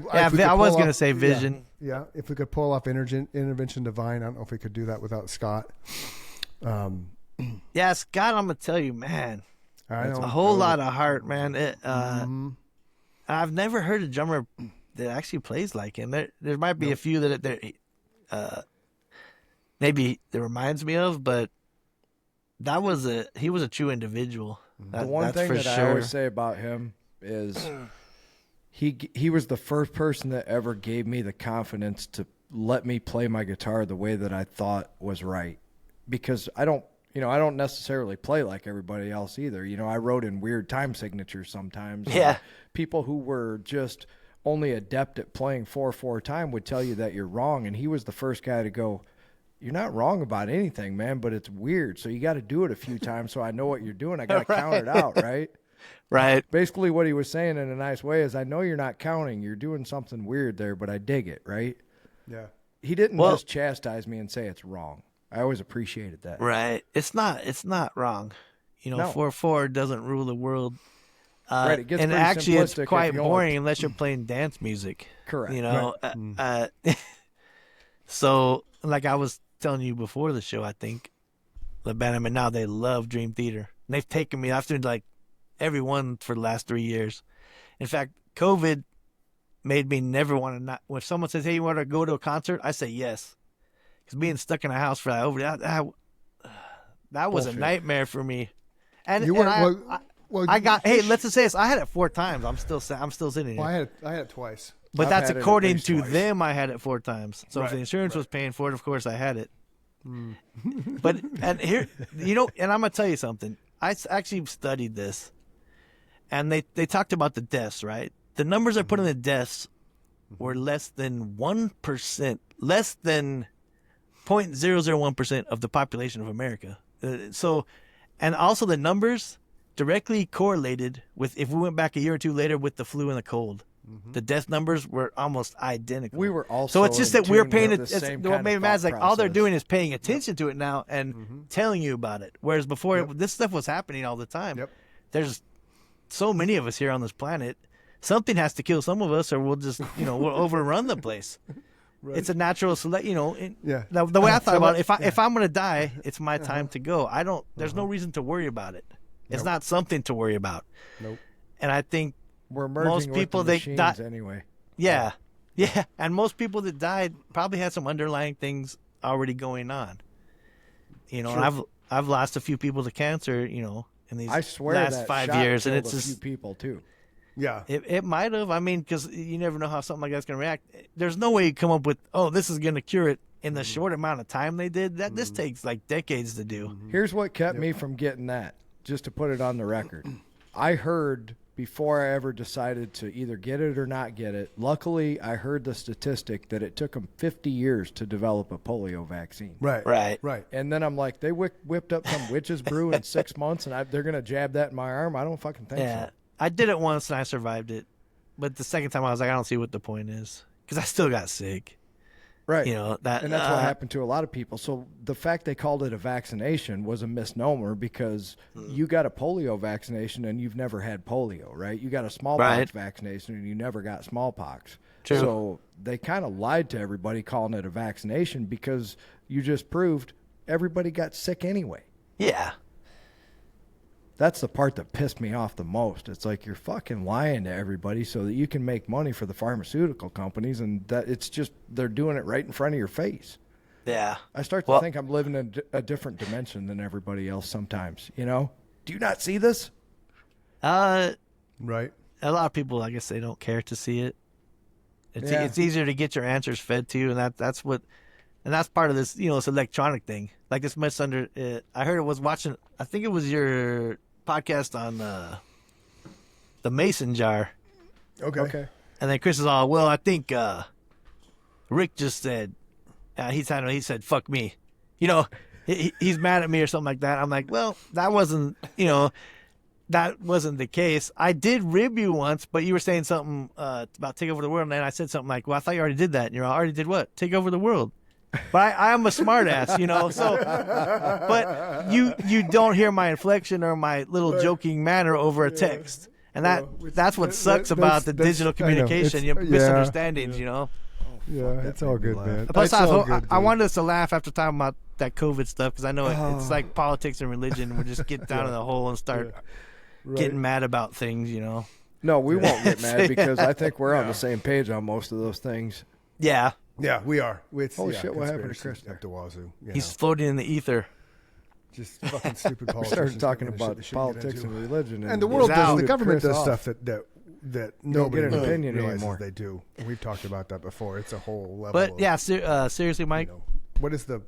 was going to say Vision.
Yeah. If we could pull off Intervention Divine, I don't know if we could do that without Scott.
Yeah, Scott, I'm going to tell you, man.
It's
a whole lot of heart, man. I've never heard a drummer that actually plays like him. There might be a few that maybe that reminds me of, but he was a true individual.
The one thing that I always say about him is he was the first person that ever gave me the confidence to let me play my guitar the way that I thought was right, because I don't necessarily play like everybody else either. I wrote in weird time signatures sometimes.
Yeah.
People who were just only adept at playing 4/4 time would tell you that you're wrong, and he was the first guy to go, "You're not wrong about anything, man, but it's weird. So you got to do it a few times so I know what you're doing. I got to count it out, right?"
Right.
Basically what he was saying in a nice way is, I know you're not counting. You're doing something weird there, but I dig it, right?
Yeah.
He didn't just chastise me and say it's wrong. I always appreciated that.
Right. It's not wrong. 4/4 doesn't rule the world.
Right. It gets
and
pretty
actually, it's
simplistic
quite boring unless you're playing dance music.
Correct.
So, like I was telling you before the show, I think the band I'm in now, they love Dream Theater. And they've taken me after like every one for the last 3 years. In fact, COVID made me never want to not. When someone says, "Hey, you want to go to a concert?" I say yes. Because being stuck in a house for that was a nightmare for me. And I got. Hey, let's just say this. I had it 4 times. I'm still sitting here.
Well, I had it twice.
But
I've
that's
had it
according
at
to
least twice.
them. I had it 4 times. So if the insurance was paying for it, of course I had it. But and here, and I'm gonna tell you something. I actually studied this, and they talked about the deaths. Right, the numbers I put in the deaths were less than 1%, less than 0.001% of the population of America. And also the numbers directly correlated with, if we went back a year or two later with the flu and the cold, the death numbers were almost identical.
We were also
so it's just that we're paying it.
What
made me mad is like all they're doing is paying attention to it now and telling you about it. Whereas before, this stuff was happening all the time.
Yep.
There's so many of us here on this planet. Something has to kill some of us, or we'll just we'll overrun the place. Right. It's a natural select. The way I thought about it, if I'm going to die, it's my time to go. There's no reason to worry about it. It's not something to worry about.
Nope.
And I think
we're merging
most people
with the
they
machines
die
anyway.
Yeah, and most people that died probably had some underlying things already going on. Sure. And I've lost a few people to cancer. In these last 5 years, and it's
a
just
few people too.
Yeah,
it might have. I mean, because you never know how something like that's going to react. There's no way you come up with, this is going to cure it in the short amount of time they did. This takes like decades to do.
Here's what kept me from getting that, just to put it on the record. I heard before I ever decided to either get it or not get it. Luckily, I heard the statistic that it took them 50 years to develop a polio vaccine.
Right.
And then I'm like, they whipped up some witch's brew in 6 months, and they're going to jab that in my arm? I don't fucking think so.
I did it once and I survived it, but the second time I was like, I don't see what the point is, because I still got sick.
Right.
And that's
what happened to a lot of people. So the fact they called it a vaccination was a misnomer, because you got a polio vaccination and you've never had polio, right? You got a smallpox vaccination and you never got smallpox.
True.
So they kind of lied to everybody calling it a vaccination, because you just proved everybody got sick anyway.
Yeah.
That's the part that pissed me off the most. It's like, you're fucking lying to everybody so that you can make money for the pharmaceutical companies, and that it's just, they're doing it right in front of your face.
Yeah.
I start to think I'm living in a different dimension than everybody else sometimes, Do you not see this?
Right.
A lot of people, I guess, they don't care to see it. It's easier to get your answers fed to you, and that's part of this, this electronic thing. Like this I heard it was watching, I think it was your podcast on the Mason jar.
Okay.
And then Chris is all, well, I think Rick just said, he said, fuck me. He's mad at me or something like that. I'm like, well, that wasn't the case. I did rib you once, but you were saying something about take over the world, and then I said something like, well, I thought you already did that. And you're all, already did what? Take over the world. But I am a smart ass, so, but you don't hear my inflection or my little joking manner over a text. And that's what sucks about the digital communication, misunderstandings,
Yeah, it's all good, man.
Plus,
It's all good,
I
dude.
wanted us to laugh after talking about that COVID stuff because I know it's like politics and religion. We'll just get down in the hole and start getting mad about things,
No, we won't get mad because I think we're on the same page on most of those things.
Yeah.
Yeah, we are.
Holy shit, what happened to Chris?
Up to wazoo.
He's floating in the ether.
Just fucking stupid
We
politicians.
started talking
that
about
shit
politics and religion.
And the world
He's
does,
out.
the government
Chris
does
off.
stuff that nobody
get an
really
opinion
realizes
anymore.
they do. And we've talked about that before. It's a whole level.
But
of,
yeah, seriously, Mike,
what is the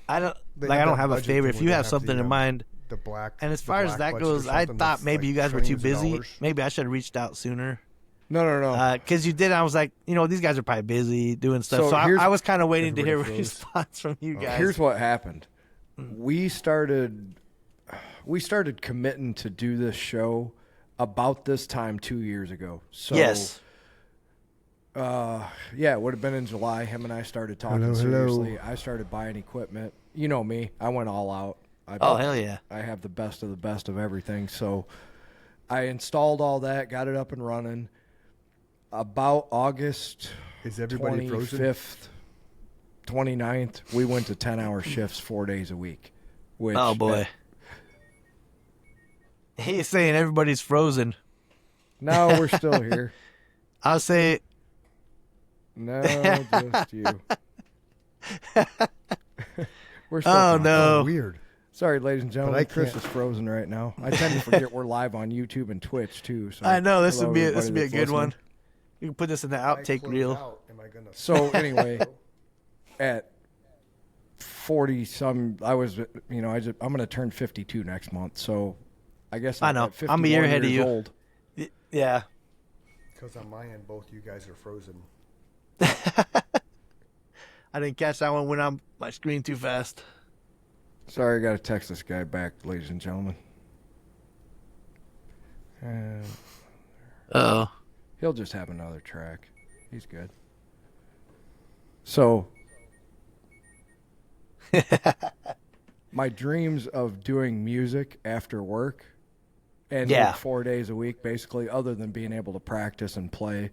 I don't
They
like.
have
I don't
that
have a
budget
favorite.
thing
If
where
you
they
have
have
something
the,
in mind,
the black?
and as
the
far as
black
that
budget or
goes, I
something
thought
that's
maybe
like
you guys were too
trillions of
busy.
dollars?
Maybe I should have reached out sooner.
No.
Because you did. I was like, these guys are probably busy doing stuff.
So
So
here's-
I was kind of waiting to hear a
Everybody froze.
response from you guys.
Here's what happened. We started committing to do this show about this time 2 years ago. So
Yes.
it would have been in July. Him and I started talking
Hello.
seriously. I started buying equipment. You know me. I went all out.
Oh, hell yeah.
I have the best of everything. So I installed all that, got it up and running. About August
Is everybody frozen?
25th, 29th, we went to 10-hour shifts 4 days a week. Which,
Oh, boy. He's saying everybody's frozen.
No, we're still here.
I'll say,
No, just you. We're still
oh,
talking.
no.
Weird.
Sorry, ladies and gentlemen.
I
Chris
can't-
is frozen right now. I tend to forget we're live on YouTube and Twitch too. So
I know. This
hello,
would be a
everybody that's
good
listening.
one. You can put this in the outtake reel.
Am I gonna
So anyway, at 40 some, I was, I'm going to turn 52 next month. So I guess
I know.
at
I'm a year
51
ahead of
years
you.
Old.
Yeah.
Because on my end, both you guys are frozen.
I didn't catch that one when I'm my screen too fast.
Sorry, I got to text this guy back, ladies and gentlemen. And
Oh.
he'll just have another track. He's good. So, my dreams of doing music after work and
Yeah.
4 days a week, basically, other than being able to practice and play.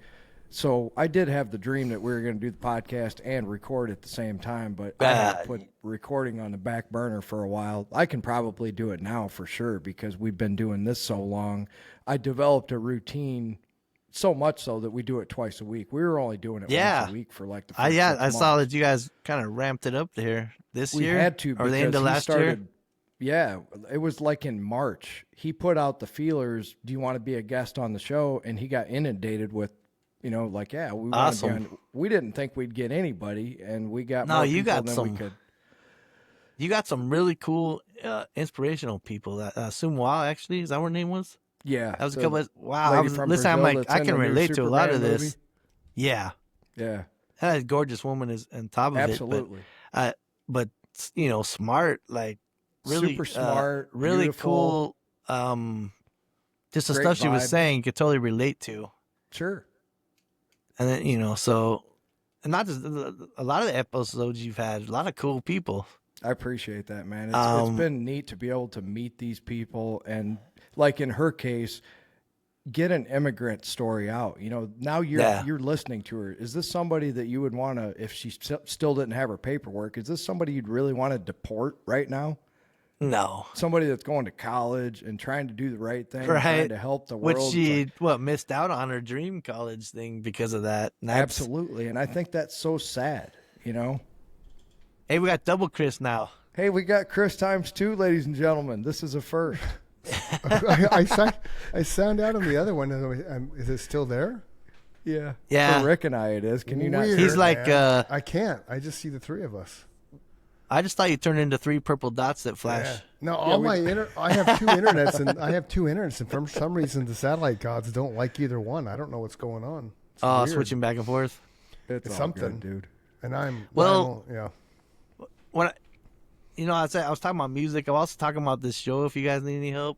So I did have the dream that we were going to do the podcast and record at the same time, but I had put recording on the back burner for a while. I can probably do it now for sure because we've been doing this so long. I developed a routine so much so that we do it twice a week. We were only doing it once a week for like the first 6
I saw
months.
that you guys kind of ramped it up here this
We
year.
had to
or the end
because
of
he
last year.
started. Yeah, it was like in March. He put out the feelers. Do you want to be a guest on the show? And he got inundated with, we want to be
Awesome.
on. We didn't think we'd get anybody, and we got
No,
more
you
people
got
than
some-
we could.
You got some really cool, inspirational people. That Sumwa, actually, is that what her name was?
Yeah,
That was a
the
couple. Wow, I
lady
was
from
listen. I'm
Brazil
like,
that's
I
in
can
the new
relate to a lot of
Superman
this.
movie.
Yeah,
Yeah,
that gorgeous woman is on top of
absolutely.
it. But smart, like really
Super smart,
really
beautiful.
cool. Just the
Great
stuff she was
vibe.
saying, you could totally relate to.
Sure.
And then so, and not just a lot of the episodes you've had, a lot of cool people.
I appreciate that, man. It's been neat to be able to meet these people and, like in her case, get an immigrant story out. Now you're listening to her. Is this somebody that you would want to, if she still didn't have her paperwork, is this somebody you'd really want to deport right now?
No,
Somebody that's going to college and trying to do the right thing,
right?
trying to help the world.
Which
It's
she
like,
missed out on her dream college thing because of that. And
absolutely, and I think that's so sad.
Hey, we got double Chris now.
Hey, we got Chris times 2, ladies and gentlemen. This is a first.
I sound out on the other one. Is it still there?
Yeah.
Yeah.
For Rick and I, it is. Can you not?
Weird,
He's like,
man. I can't. I just see the three of us.
I just thought you turned into 3 purple dots that flash.
No, I have two internets, and for some reason the satellite gods don't like either one. I don't know what's going on. It's weird.
Switching back and forth.
It's
It's
all
something.
good, dude.
And I'm
When I was talking about music, I'm also talking about this show. If you guys need any help,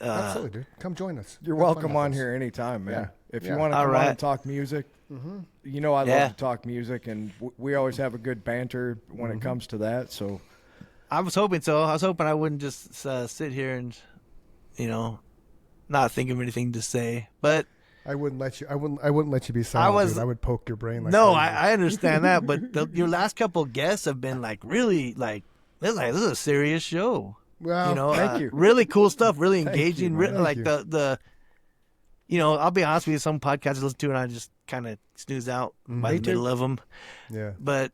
absolutely, dude. Come join us.
You're
Have fun
welcome
with
on
us.
here anytime, man.
Yeah.
If you
Yeah.
want to
All
come on
right.
and talk music, I love to talk music, and we always have a good banter when it comes to that. So
I was hoping so. I was hoping I wouldn't just sit here and, not think of anything to say. But
I wouldn't let you. I wouldn't let you be silent. Dude. I would poke your brain. Like
no,
crazy.
I understand that. But your last couple guests have been like really like this is a serious show.
Well,
thank you.
Really cool stuff. Really engaging.
man. Thank
Like
you.
the. I'll be honest with you. Some podcasts I listen to and I just kind of snooze out by the middle of them.
Yeah.
But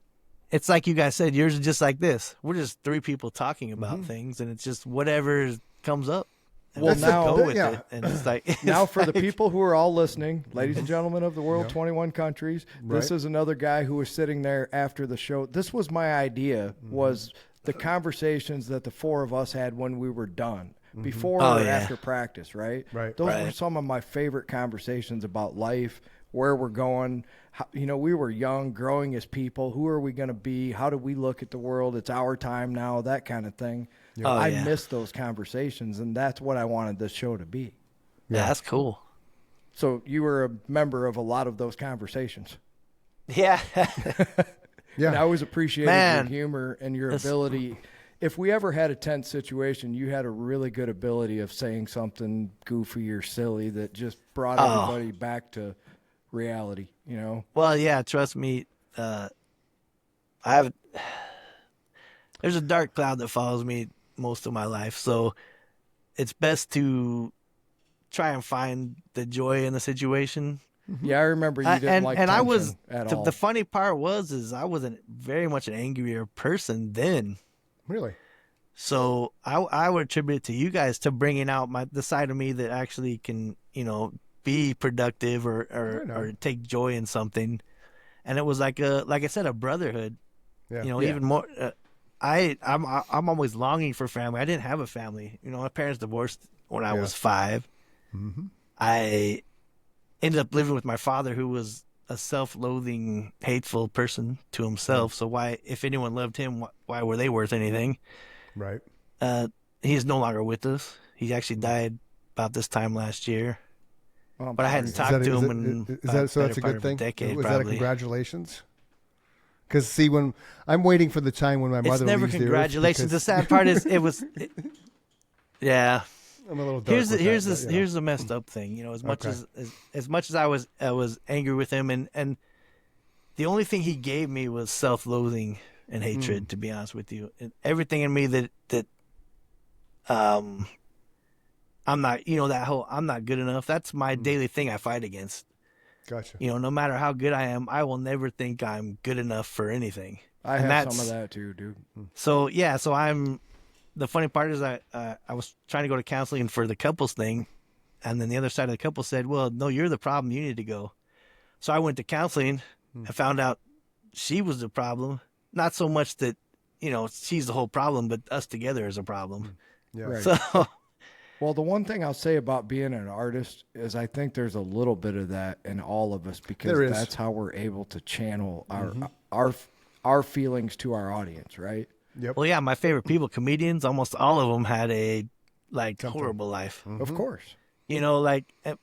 it's like you guys said, yours is just like this. We're just three people talking about things, and it's just whatever comes up. And
Well,
we just
now-
go with
yeah.
it. And it's like
Now, for the people who are all listening, ladies and gentlemen of the world, 21 countries, this
Right.
is another guy who was sitting there after the show. This was my idea, was the conversations that the four of us had when we were done, before
Oh,
or
yeah.
after practice, right?
Right.
Those were
Right.
some of my favorite conversations about life, where we're going. How, we were young, growing as people. Who are we going to be? How do we look at the world? It's our time now, that kind of thing.
Oh,
I
yeah.
miss those conversations, and that's what I wanted this show to be.
yeah, that's cool.
So you were a member of a lot of those conversations.
Yeah.
Yeah.
And I always appreciated
Man.
your humor and your
That's-
ability. If we ever had a tense situation, you had a really good ability of saying something goofy or silly that just brought everybody back to reality,
Well, yeah, trust me. There's a dark cloud that follows me most of my life, so it's best to try and find the joy in the situation.
Yeah, I remember you didn't like
and
tension
I was
at
the,
all.
the funny part was I wasn't very much an angrier person then.
Really.
So I would attribute it to you guys to bringing out the side of me that actually can, be productive or take joy in something. And it was like I said, a brotherhood.
Yeah.
Even more. I'm always longing for family. I didn't have a family. My parents divorced when I was 5.
Mm-hmm.
I ended up living with my father, who was a self-loathing, hateful person to himself. So why, if anyone loved him, why were they worth anything?
Right.
He is no longer with us. He actually died about this time last year.
Oh, I'm
But I
sorry.
hadn't talked to him in
Is that so? That's a
better
good
part of
thing.
decade,
Was that a
probably.
congratulations? Because see, when I'm waiting for the time when my
It's
mother
never
leaves the earth
congratulations. The
because
sad part is yeah.
I'm a little dark
Here's
with that, but,
here's the messed up thing. As much as much as I was angry with him, and the only thing he gave me was self-loathing and hatred. To be honest with you, and everything in me that I'm not, that whole I'm not good enough. That's my daily thing I fight against.
Gotcha.
No matter how good I am, I will never think I'm good enough for anything.
I
And
have
that's-
some of that too, dude.
So yeah, so the funny part is I was trying to go to counseling for the couples thing, and then the other side of the couple said, "Well, no, you're the problem. You need to go." So I went to counseling and found out she was the problem. Not so much that she's the whole problem, but us together is a problem.
Yeah.
Right.
So
Well, the one thing I'll say about being an artist is I think there's a little bit of that in all of us, because
There is.
that's how we're able to channel our feelings to our audience, right?
Yep.
well, yeah, my favorite people, comedians, almost all of them had a horrible life.
Of course.
I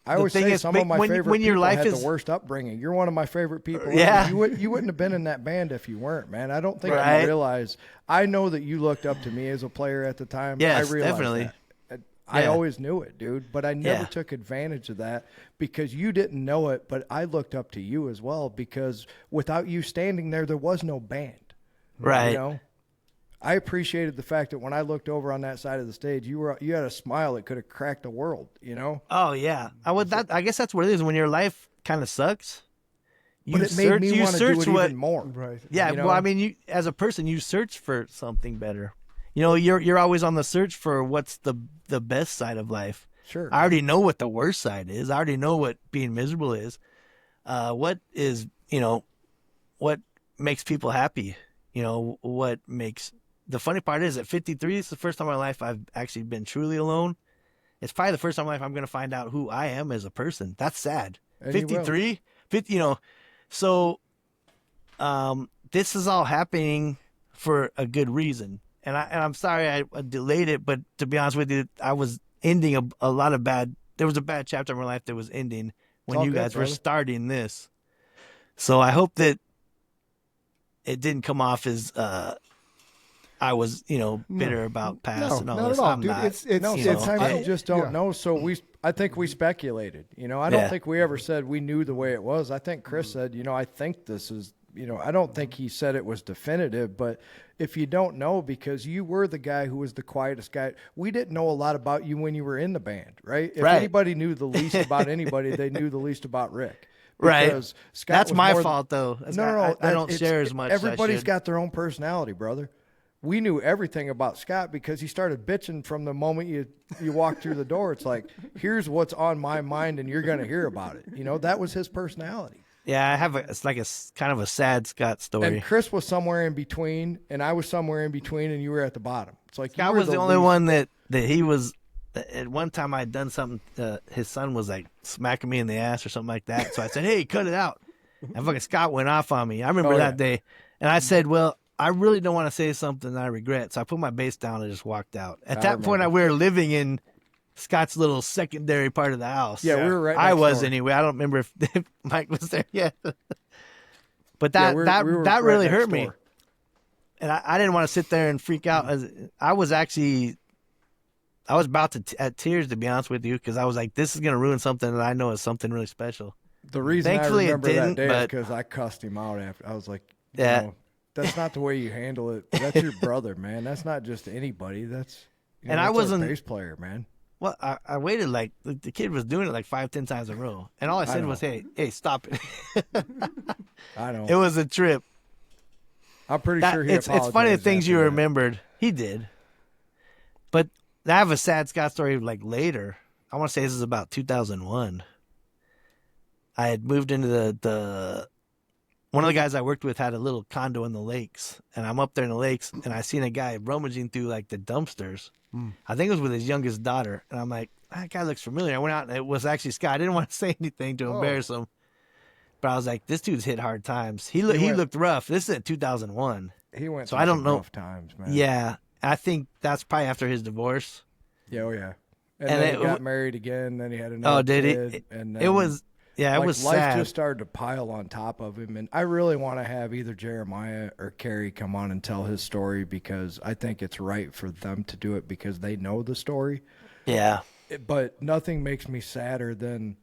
I always say some of my favorite
when your
people
life
had
is
the worst upbringing. You're one of my favorite people.
Yeah.
You wouldn't have been in that band if you weren't, man. I don't think
Right.
you realize. I know that you looked up to me as a player at the time.
Yes,
I realized
definitely.
that. I
Yeah.
always knew it, dude, but I never
Yeah.
took advantage of that because you didn't know it, but I looked up to you as well, because without you standing there was no band.
right.
I appreciated the fact that when I looked over on that side of the stage, you had a smile that could have cracked the world,
Oh yeah, I guess that's what it is when your life kind of sucks.
But it made me want to do it even more.
Right.
Yeah, well, I mean, you as a person, you search for something better. You're always on the search for what's the best side of life.
Sure.
I already know what the worst side is. I already know what being miserable is. What is what makes people happy? What makes the funny part is at 53, it's the first time in my life I've actually been truly alone. It's probably the first time in my life I'm going to find out who I am as a person. That's sad.
And you will.
53, 50, so this is all happening for a good reason. And I'm sorry I delayed it, but to be honest with you, I was ending a lot of bad. There was a bad chapter of my life that was ending when
all
you
good,
guys were
brother.
starting this. So I hope that it didn't come off as I was, bitter about past and all
not
this.
at all,
I'm
dude.
not.
It's
No,
you know,
sometimes you just don't know. So I think we speculated. You know, I don't think we ever said we knew the way it was. I think Chris said, you know, I think this is, you know, I don't think he said it was definitive, but if you don't know, because you were the guy who was the quietest guy, we didn't know a lot about you when you were in the band, right? If anybody knew the least about anybody, they knew the least about Rick.
Right. That's my fault, though.
No.
I don't share as much.
Everybody's got their own personality, brother. We knew everything about Scott because he started bitching from the moment you walked through the door. It's like, here's what's on my mind, and you're going to hear about it. You know, that was his personality.
Yeah, I have it's like a kind of a sad Scott story.
And Chris was somewhere in between, and I was somewhere in between, and you were at the bottom. It's like
Scott was the only one that he was. At one time, I had done something. His son was like smacking me in the ass or something like that. So I said, "Hey, cut it out." And fucking Scott went off on me. I remember that day, and I said, "Well, I really don't want to say something I regret." So I put my bass down and just walked out. At that point, we were living in Scott's little secondary part of the house.
Yeah, we were right next
I was
door.
anyway. I don't remember if Mike was there yet. But that
we were
that really
right next
hurt me.
door.
And I didn't want to sit there and freak out. I was about to at tears, to be honest with you, because I was like, this is going to ruin something that I know is something really special.
The reason
Thankfully,
I remember
it didn't,
that day is
but-
because I cussed him out after. I was like,
Yeah.
you know, that's not the way you handle it. That's your brother, man. That's not just anybody. That's
And I
that's our
wasn't-
bass player, man.
Well, I waited like the kid was doing it like 5-10 times in a row, and all I said
know.
was, "Hey, stop it."
I know.
It was a trip.
I'm pretty sure he
It's funny the
apologized
things you
after that.
remembered. He did, but I have a sad Scott story like later. I want to say this is about 2001. I had moved into the one of the guys I worked with had a little condo in the lakes, and I'm up there in the lakes, and I seen a guy rummaging through like the dumpsters. I think it was with his youngest daughter, and I'm like, that guy looks familiar. I went out, and it was actually Scott. I didn't want to say anything to embarrass him, but I was like, this dude's hit hard times. He looked rough. This is at 2001.
He went.
So
through
I don't
some
know.
rough times, man.
Yeah, I think that's probably after his divorce.
Yeah. Oh yeah. And
And
then
it
he got
w-
married again. Then he had another.
Oh, did he?
kid, and then,
It was, yeah, it
like,
was
life
sad.
just started to pile on top of him, and I really want to have either Jeremiah or Carrie come on and tell his story because I think it's right for them to do it because they know the story.
Yeah,
But nothing makes me sadder than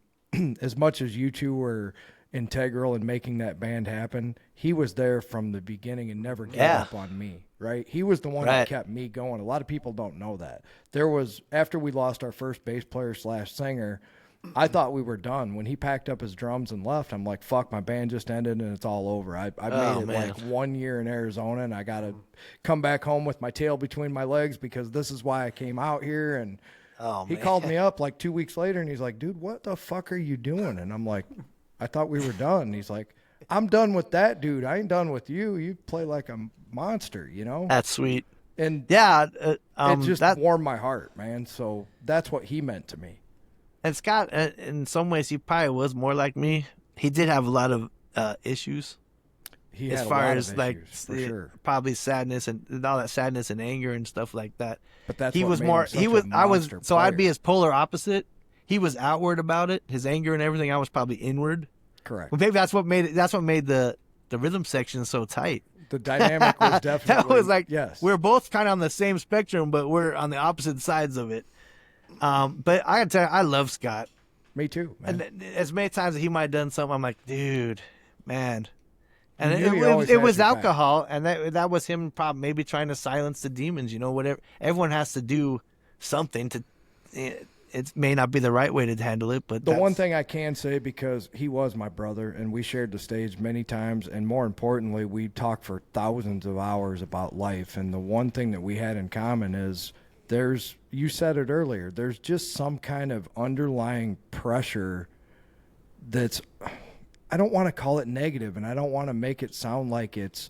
as much as you two were integral in making that band happen, he was there from the beginning and never gave up on me, right? He was the one that kept me going. A lot of people don't know that. There was, after we lost our first bass player / singer, I thought we were done. When he packed up his drums and left, I'm like, fuck, my band just ended and it's all over. I made it like 1 year in Arizona, and I got to come back home with my tail between my legs because this is why I came out here. And he called me up like 2 weeks later, and he's like, dude, what the fuck are you doing? And I'm like, I thought we were done. And he's like, I'm done with that, dude. I ain't done with you. You play like a monster, you know?
that's sweet.
And
Yeah,
it just warmed my heart, man. So that's what he meant to me.
And Scott, in some ways, he probably was more like me. He did have a lot of issues.
He
as
had
far
a lot
as
of
like
issues, for sure.
probably sadness and all that sadness and anger and stuff like that.
But that's
he
what
was
made
more.
him such
He
a
was. I was.
monster
So I'd be
player.
his polar opposite. He was outward about it, his anger and everything. I was probably inward.
Correct.
Well, maybe that's what made it. That's what made the rhythm section so tight.
The dynamic was definitely
That was like,
yes.
we're both kind of on the same spectrum, but we're on the opposite sides of it. But I gotta tell you, I love Scott.
Me too, man.
And as many times as he might have done something, I'm like, dude, man. And
You knew he always
it
had
was
your back.
alcohol, and that was him probably maybe trying to silence the demons. You know, whatever. Everyone has to do something to. It may not be the right way to handle it, but
The one thing I can say, because he was my brother and we shared the stage many times, and more importantly, we talked for thousands of hours about life. And the one thing that we had in common is you said it earlier, there's just some kind of underlying pressure that's, I don't want to call it negative, and I don't want to make it sound like it's,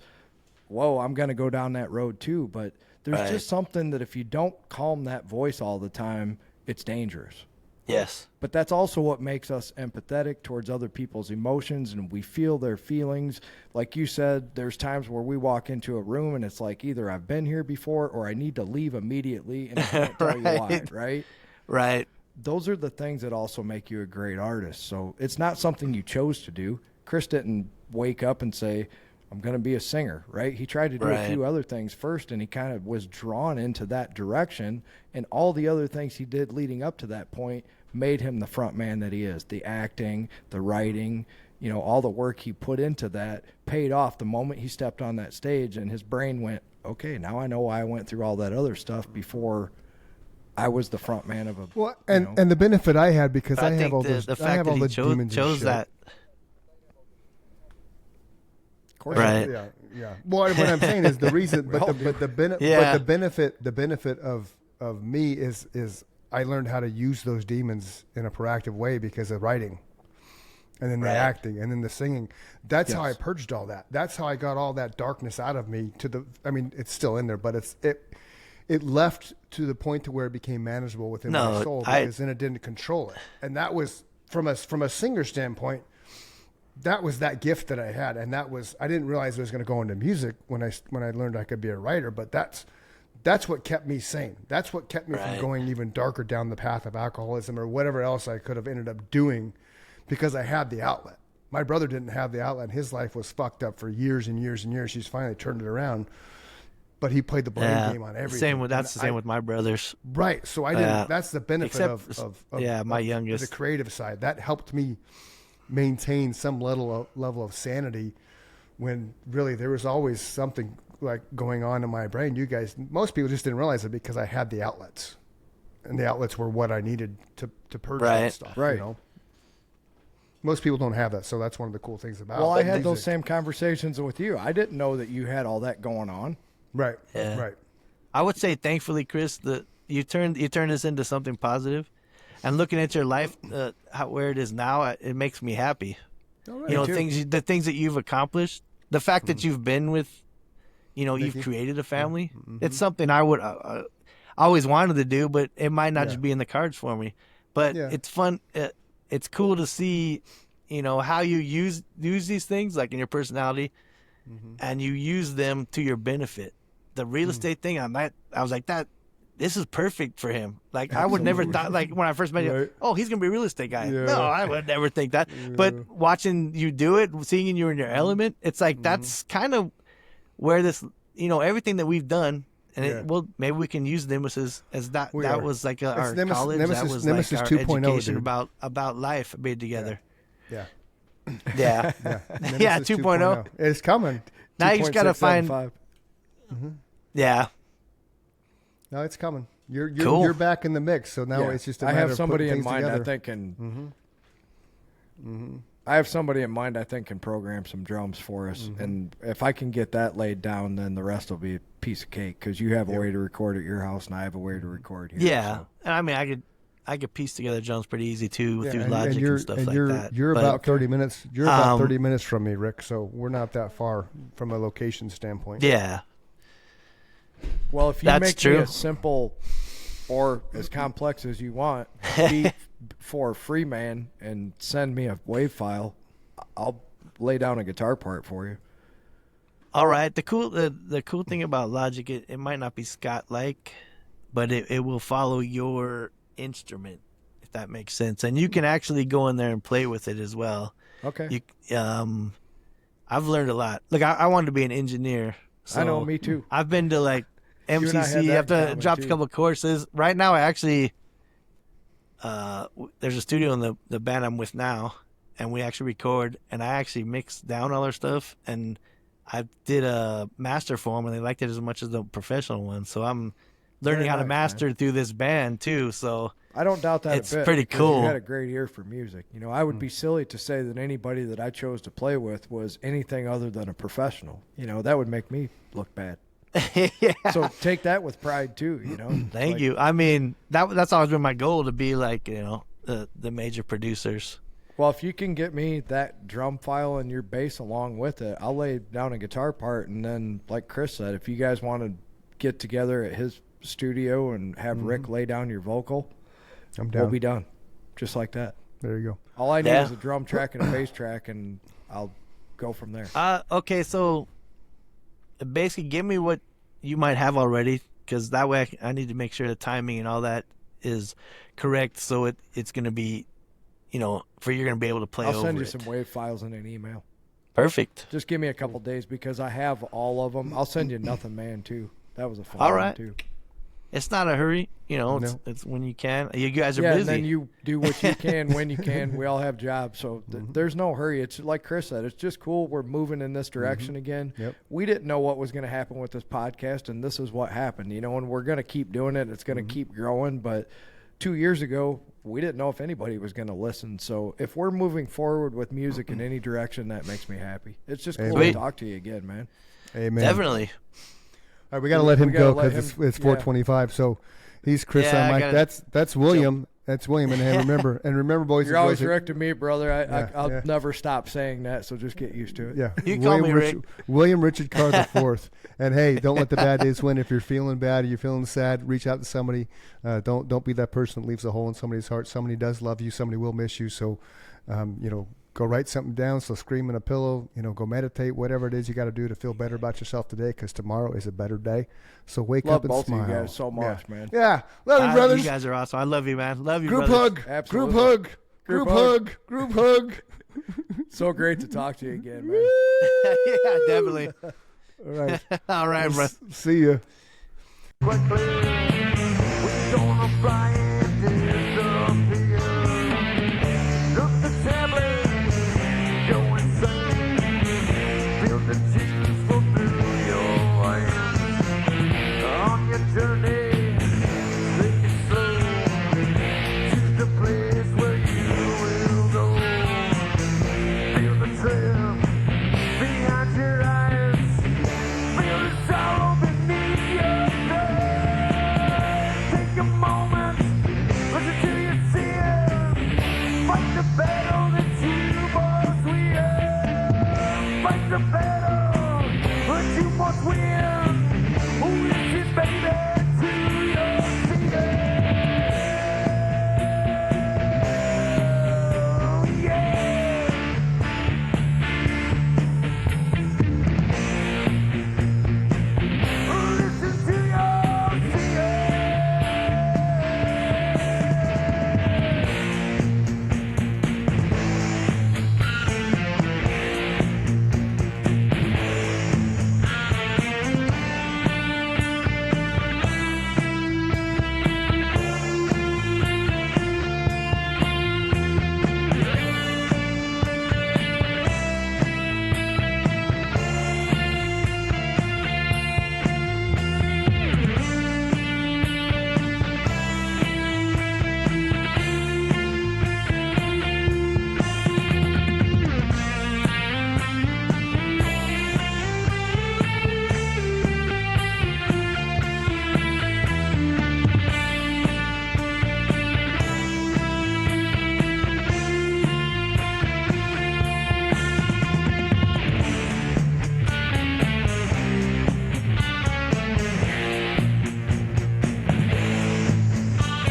whoa, I'm going to go down that road too. But there's just something that if you don't calm that voice all the time, it's dangerous.
yes,
But that's also what makes us empathetic towards other people's emotions, and we feel their feelings. Like you said, there's times where we walk into a room and it's like either I've been here before or I need to leave immediately, and I can't tell you why, right?
right.
Those are the things that also make you a great artist. So it's not something you chose to do. Chris didn't wake up and say, I'm going to be a singer, right? He tried to do a few other things first, and he kind of was drawn into that direction, and all the other things he did leading up to that point made him the front man that he is. The acting, the writing, you know, all the work he put into that paid off the moment he stepped on that stage, and his brain went, okay, now I know why I went through all that other stuff before I was the front man of a.
Well, and the benefit I had because I have
think
all
the
those,
fact
I have
that
all
he
the demons and
chose
shit.
that.
Of course,
Right.
Yeah. Well, what I'm saying is the reason, but the benefit of me is I learned how to use those demons in a proactive way because of writing, and then the acting, and then the singing. That's how I purged all that. That's how I got all that darkness out of me. I mean, it's still in there, but it left to the point to where it became manageable within my soul because then it didn't control it, and that was from a singer standpoint. That was that gift that I had, and that was I didn't realize it was going to go into music when I learned I could be a writer. But that's what kept me sane. That's what kept me from going even darker down the path of alcoholism or whatever else I could have ended up doing, because I had the outlet. My brother didn't have the outlet. His life was fucked up for years and years and years. He's finally turned it around, but he played the blame game on everything.
That's the same with my brothers.
Right. So I didn't. That's the benefit of
my youngest,
the creative side. That helped me maintain some level of sanity when really there was always something like going on in my brain. Most people just didn't realize it because I had the outlets, and the outlets were what I needed to purge that stuff.
Right.
You know? Most people don't have that, so that's one of the cool things about.
Well, I had
music.
those same conversations with you. I didn't know that you had all that going on.
Right.
Yeah.
Right.
I would say, thankfully, Chris, that you turned this into something positive. And looking at your life, where it is now, it makes me happy.
Right.
You know, the things that you've accomplished, the fact that you've been with, you've created a family. Mm-hmm. It's something I would always wanted to do, but it might not just be in the cards for me. But it's fun. It's cool to see, how you use these things, like in your personality, and you use them to your benefit. The real estate thing, I was like that. This is perfect for him. Like, I would never thought, like, when I first met you, he's going to be a real estate guy. Yeah. No, I would never think that. Yeah. But watching you do it, seeing you in your element, it's like, that's kind of where this, everything that we've done, and maybe we can use Nemesis as that. That was like our college. That was
Nemesis
like our
2.0,
education
dude.
about life being together.
Yeah.
Yeah. Yeah, 2.0.
It's coming.
Now you just got to find. Yeah.
No, it's coming. You're
cool.
You're back in the mix, so now it's just a matter
I have somebody
of
in mind.
together.
I think I have somebody in mind. I think can program some drums for us, and if I can get that laid down, then the rest will be a piece of cake. Because you have a way to record at your house, and I have a way to record here.
Yeah,
so.
and I mean, I could piece together drums pretty easy too through Logic and stuff like that.
You're about 30 minutes. You're about 30 minutes from me, Rick. So we're not that far from a location standpoint.
Yeah.
Well, if you make me as simple or as complex as you want, beat for a free man and send me a WAV file, I'll lay down a guitar part for you.
All right. The cool thing about Logic, it might not be Scott-like, but it will follow your instrument, if that makes sense. And you can actually go in there and play with it as well.
Okay.
I've learned a lot. Look, I wanted to be an engineer. So
I know, me too.
I've been to like MCC. I've dropped a couple of courses. Right now, I actually there's a studio in the band I'm with now, and we actually record, and I actually mix down all our stuff, and I did a master for them, and they liked it as much as the professional one. So I'm learning how to master through this band too. So
I don't doubt that
it's
a bit.
Pretty cool.
You had a great ear for music. I would be silly to say that anybody that I chose to play with was anything other than a professional. That would make me look bad.
Yeah.
So take that with pride too.
Thank you. I mean, that's always been my goal, to be like the major producers.
Well, if you can get me that drum file and your bass along with it, I'll lay down a guitar part, and then, like Chris said, if you guys want to get together at his studio and have Rick lay down your vocal,
I'm down.
We'll be done, just like that.
There you go.
All I need is a drum track and a bass track, and I'll go from there.
Okay, so basically give me what you might have already, because that way I need to make sure the timing and all that is correct, so it's going to be, you're going to be able to play over it.
I'll send you some WAV files in an email.
Perfect.
Just give me a couple days, because I have all of them. I'll send you Nothing Man, too. That was a fun one, too.
it's not a hurry. You know,
No.
it's when you can. You guys are
Yeah,
busy.
and then you do what you can when you can. We all have jobs, so there's no hurry. It's like Chris said, it's just cool. We're moving in this direction again.
Yep.
We didn't know what was going to happen with this podcast, and this is what happened. You know, and we're going to keep doing it. It's going to keep growing. But 2 years ago, we didn't know if anybody was going to listen. So if we're moving forward with music in any direction, that makes me happy. It's just cool
Amen.
to talk to you again, man.
Amen.
Definitely.
All right, we got to let him
We gotta
go
let
because
him-
it's 4:25. So he's Chris.
Yeah,
I'm
I
Mike.
gotta
That's William. That's William. And remember, boys.
You're
and
always
girls,
directing me, brother. I'll
yeah.
never stop saying that, so just get used to it.
Yeah.
You call me Rick.
William Richard Carr IV. And hey, don't let the bad days win. If you're feeling bad or you're feeling sad, reach out to somebody. Don't be that person that leaves a hole in somebody's heart. Somebody does love you. Somebody will miss you. So, go write something down. So scream in a pillow. Go meditate. Whatever it is you got to do to feel better about yourself today, because tomorrow is a better day. So wake
Love
up and
both
smile.
of you guys so much, man.
Yeah, love you, brothers.
You guys are awesome. I love you, man. Love you,
Group
brothers.
hug.
Absolutely.
Group hug.
Group
Group hug. Group hug.
So great to talk to you again, man.
Yeah, definitely.
All right.
All right, bro.
See ya.
Quickly, we're gonna fly and disappear. Look the tablet, go insane. Feel the juice flow through your veins. On your journey, take it slow. Choose the place where you will go. Feel the trail behind your eyes. Feel the sorrow beneath your take a moment, listen to your tears. Fight the battle that you must win. Fight the battle that you must win. Who listens, baby, to your fear? Yeah. Listen to your fear.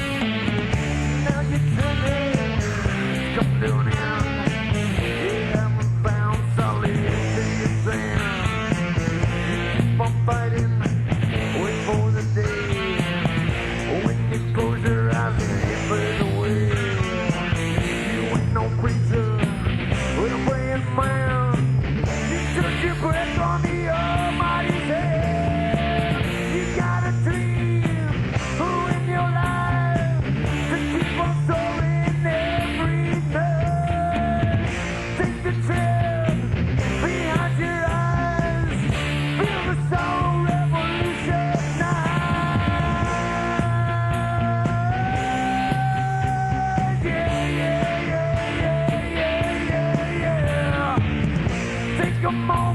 Now you're turning, come to an end. You haven't found solid till you stand. You keep on fighting, wait for the day when you close your eyes and it fades away. You ain't no preacher, with a praying man. You took your breath on the Almighty's hand. You got a dream, who in your life to keep on soaring every night. Take the trip behind your eyes. Feel the soul revolution night. Yeah, yeah, yeah, yeah, yeah, yeah, yeah. Take a moment.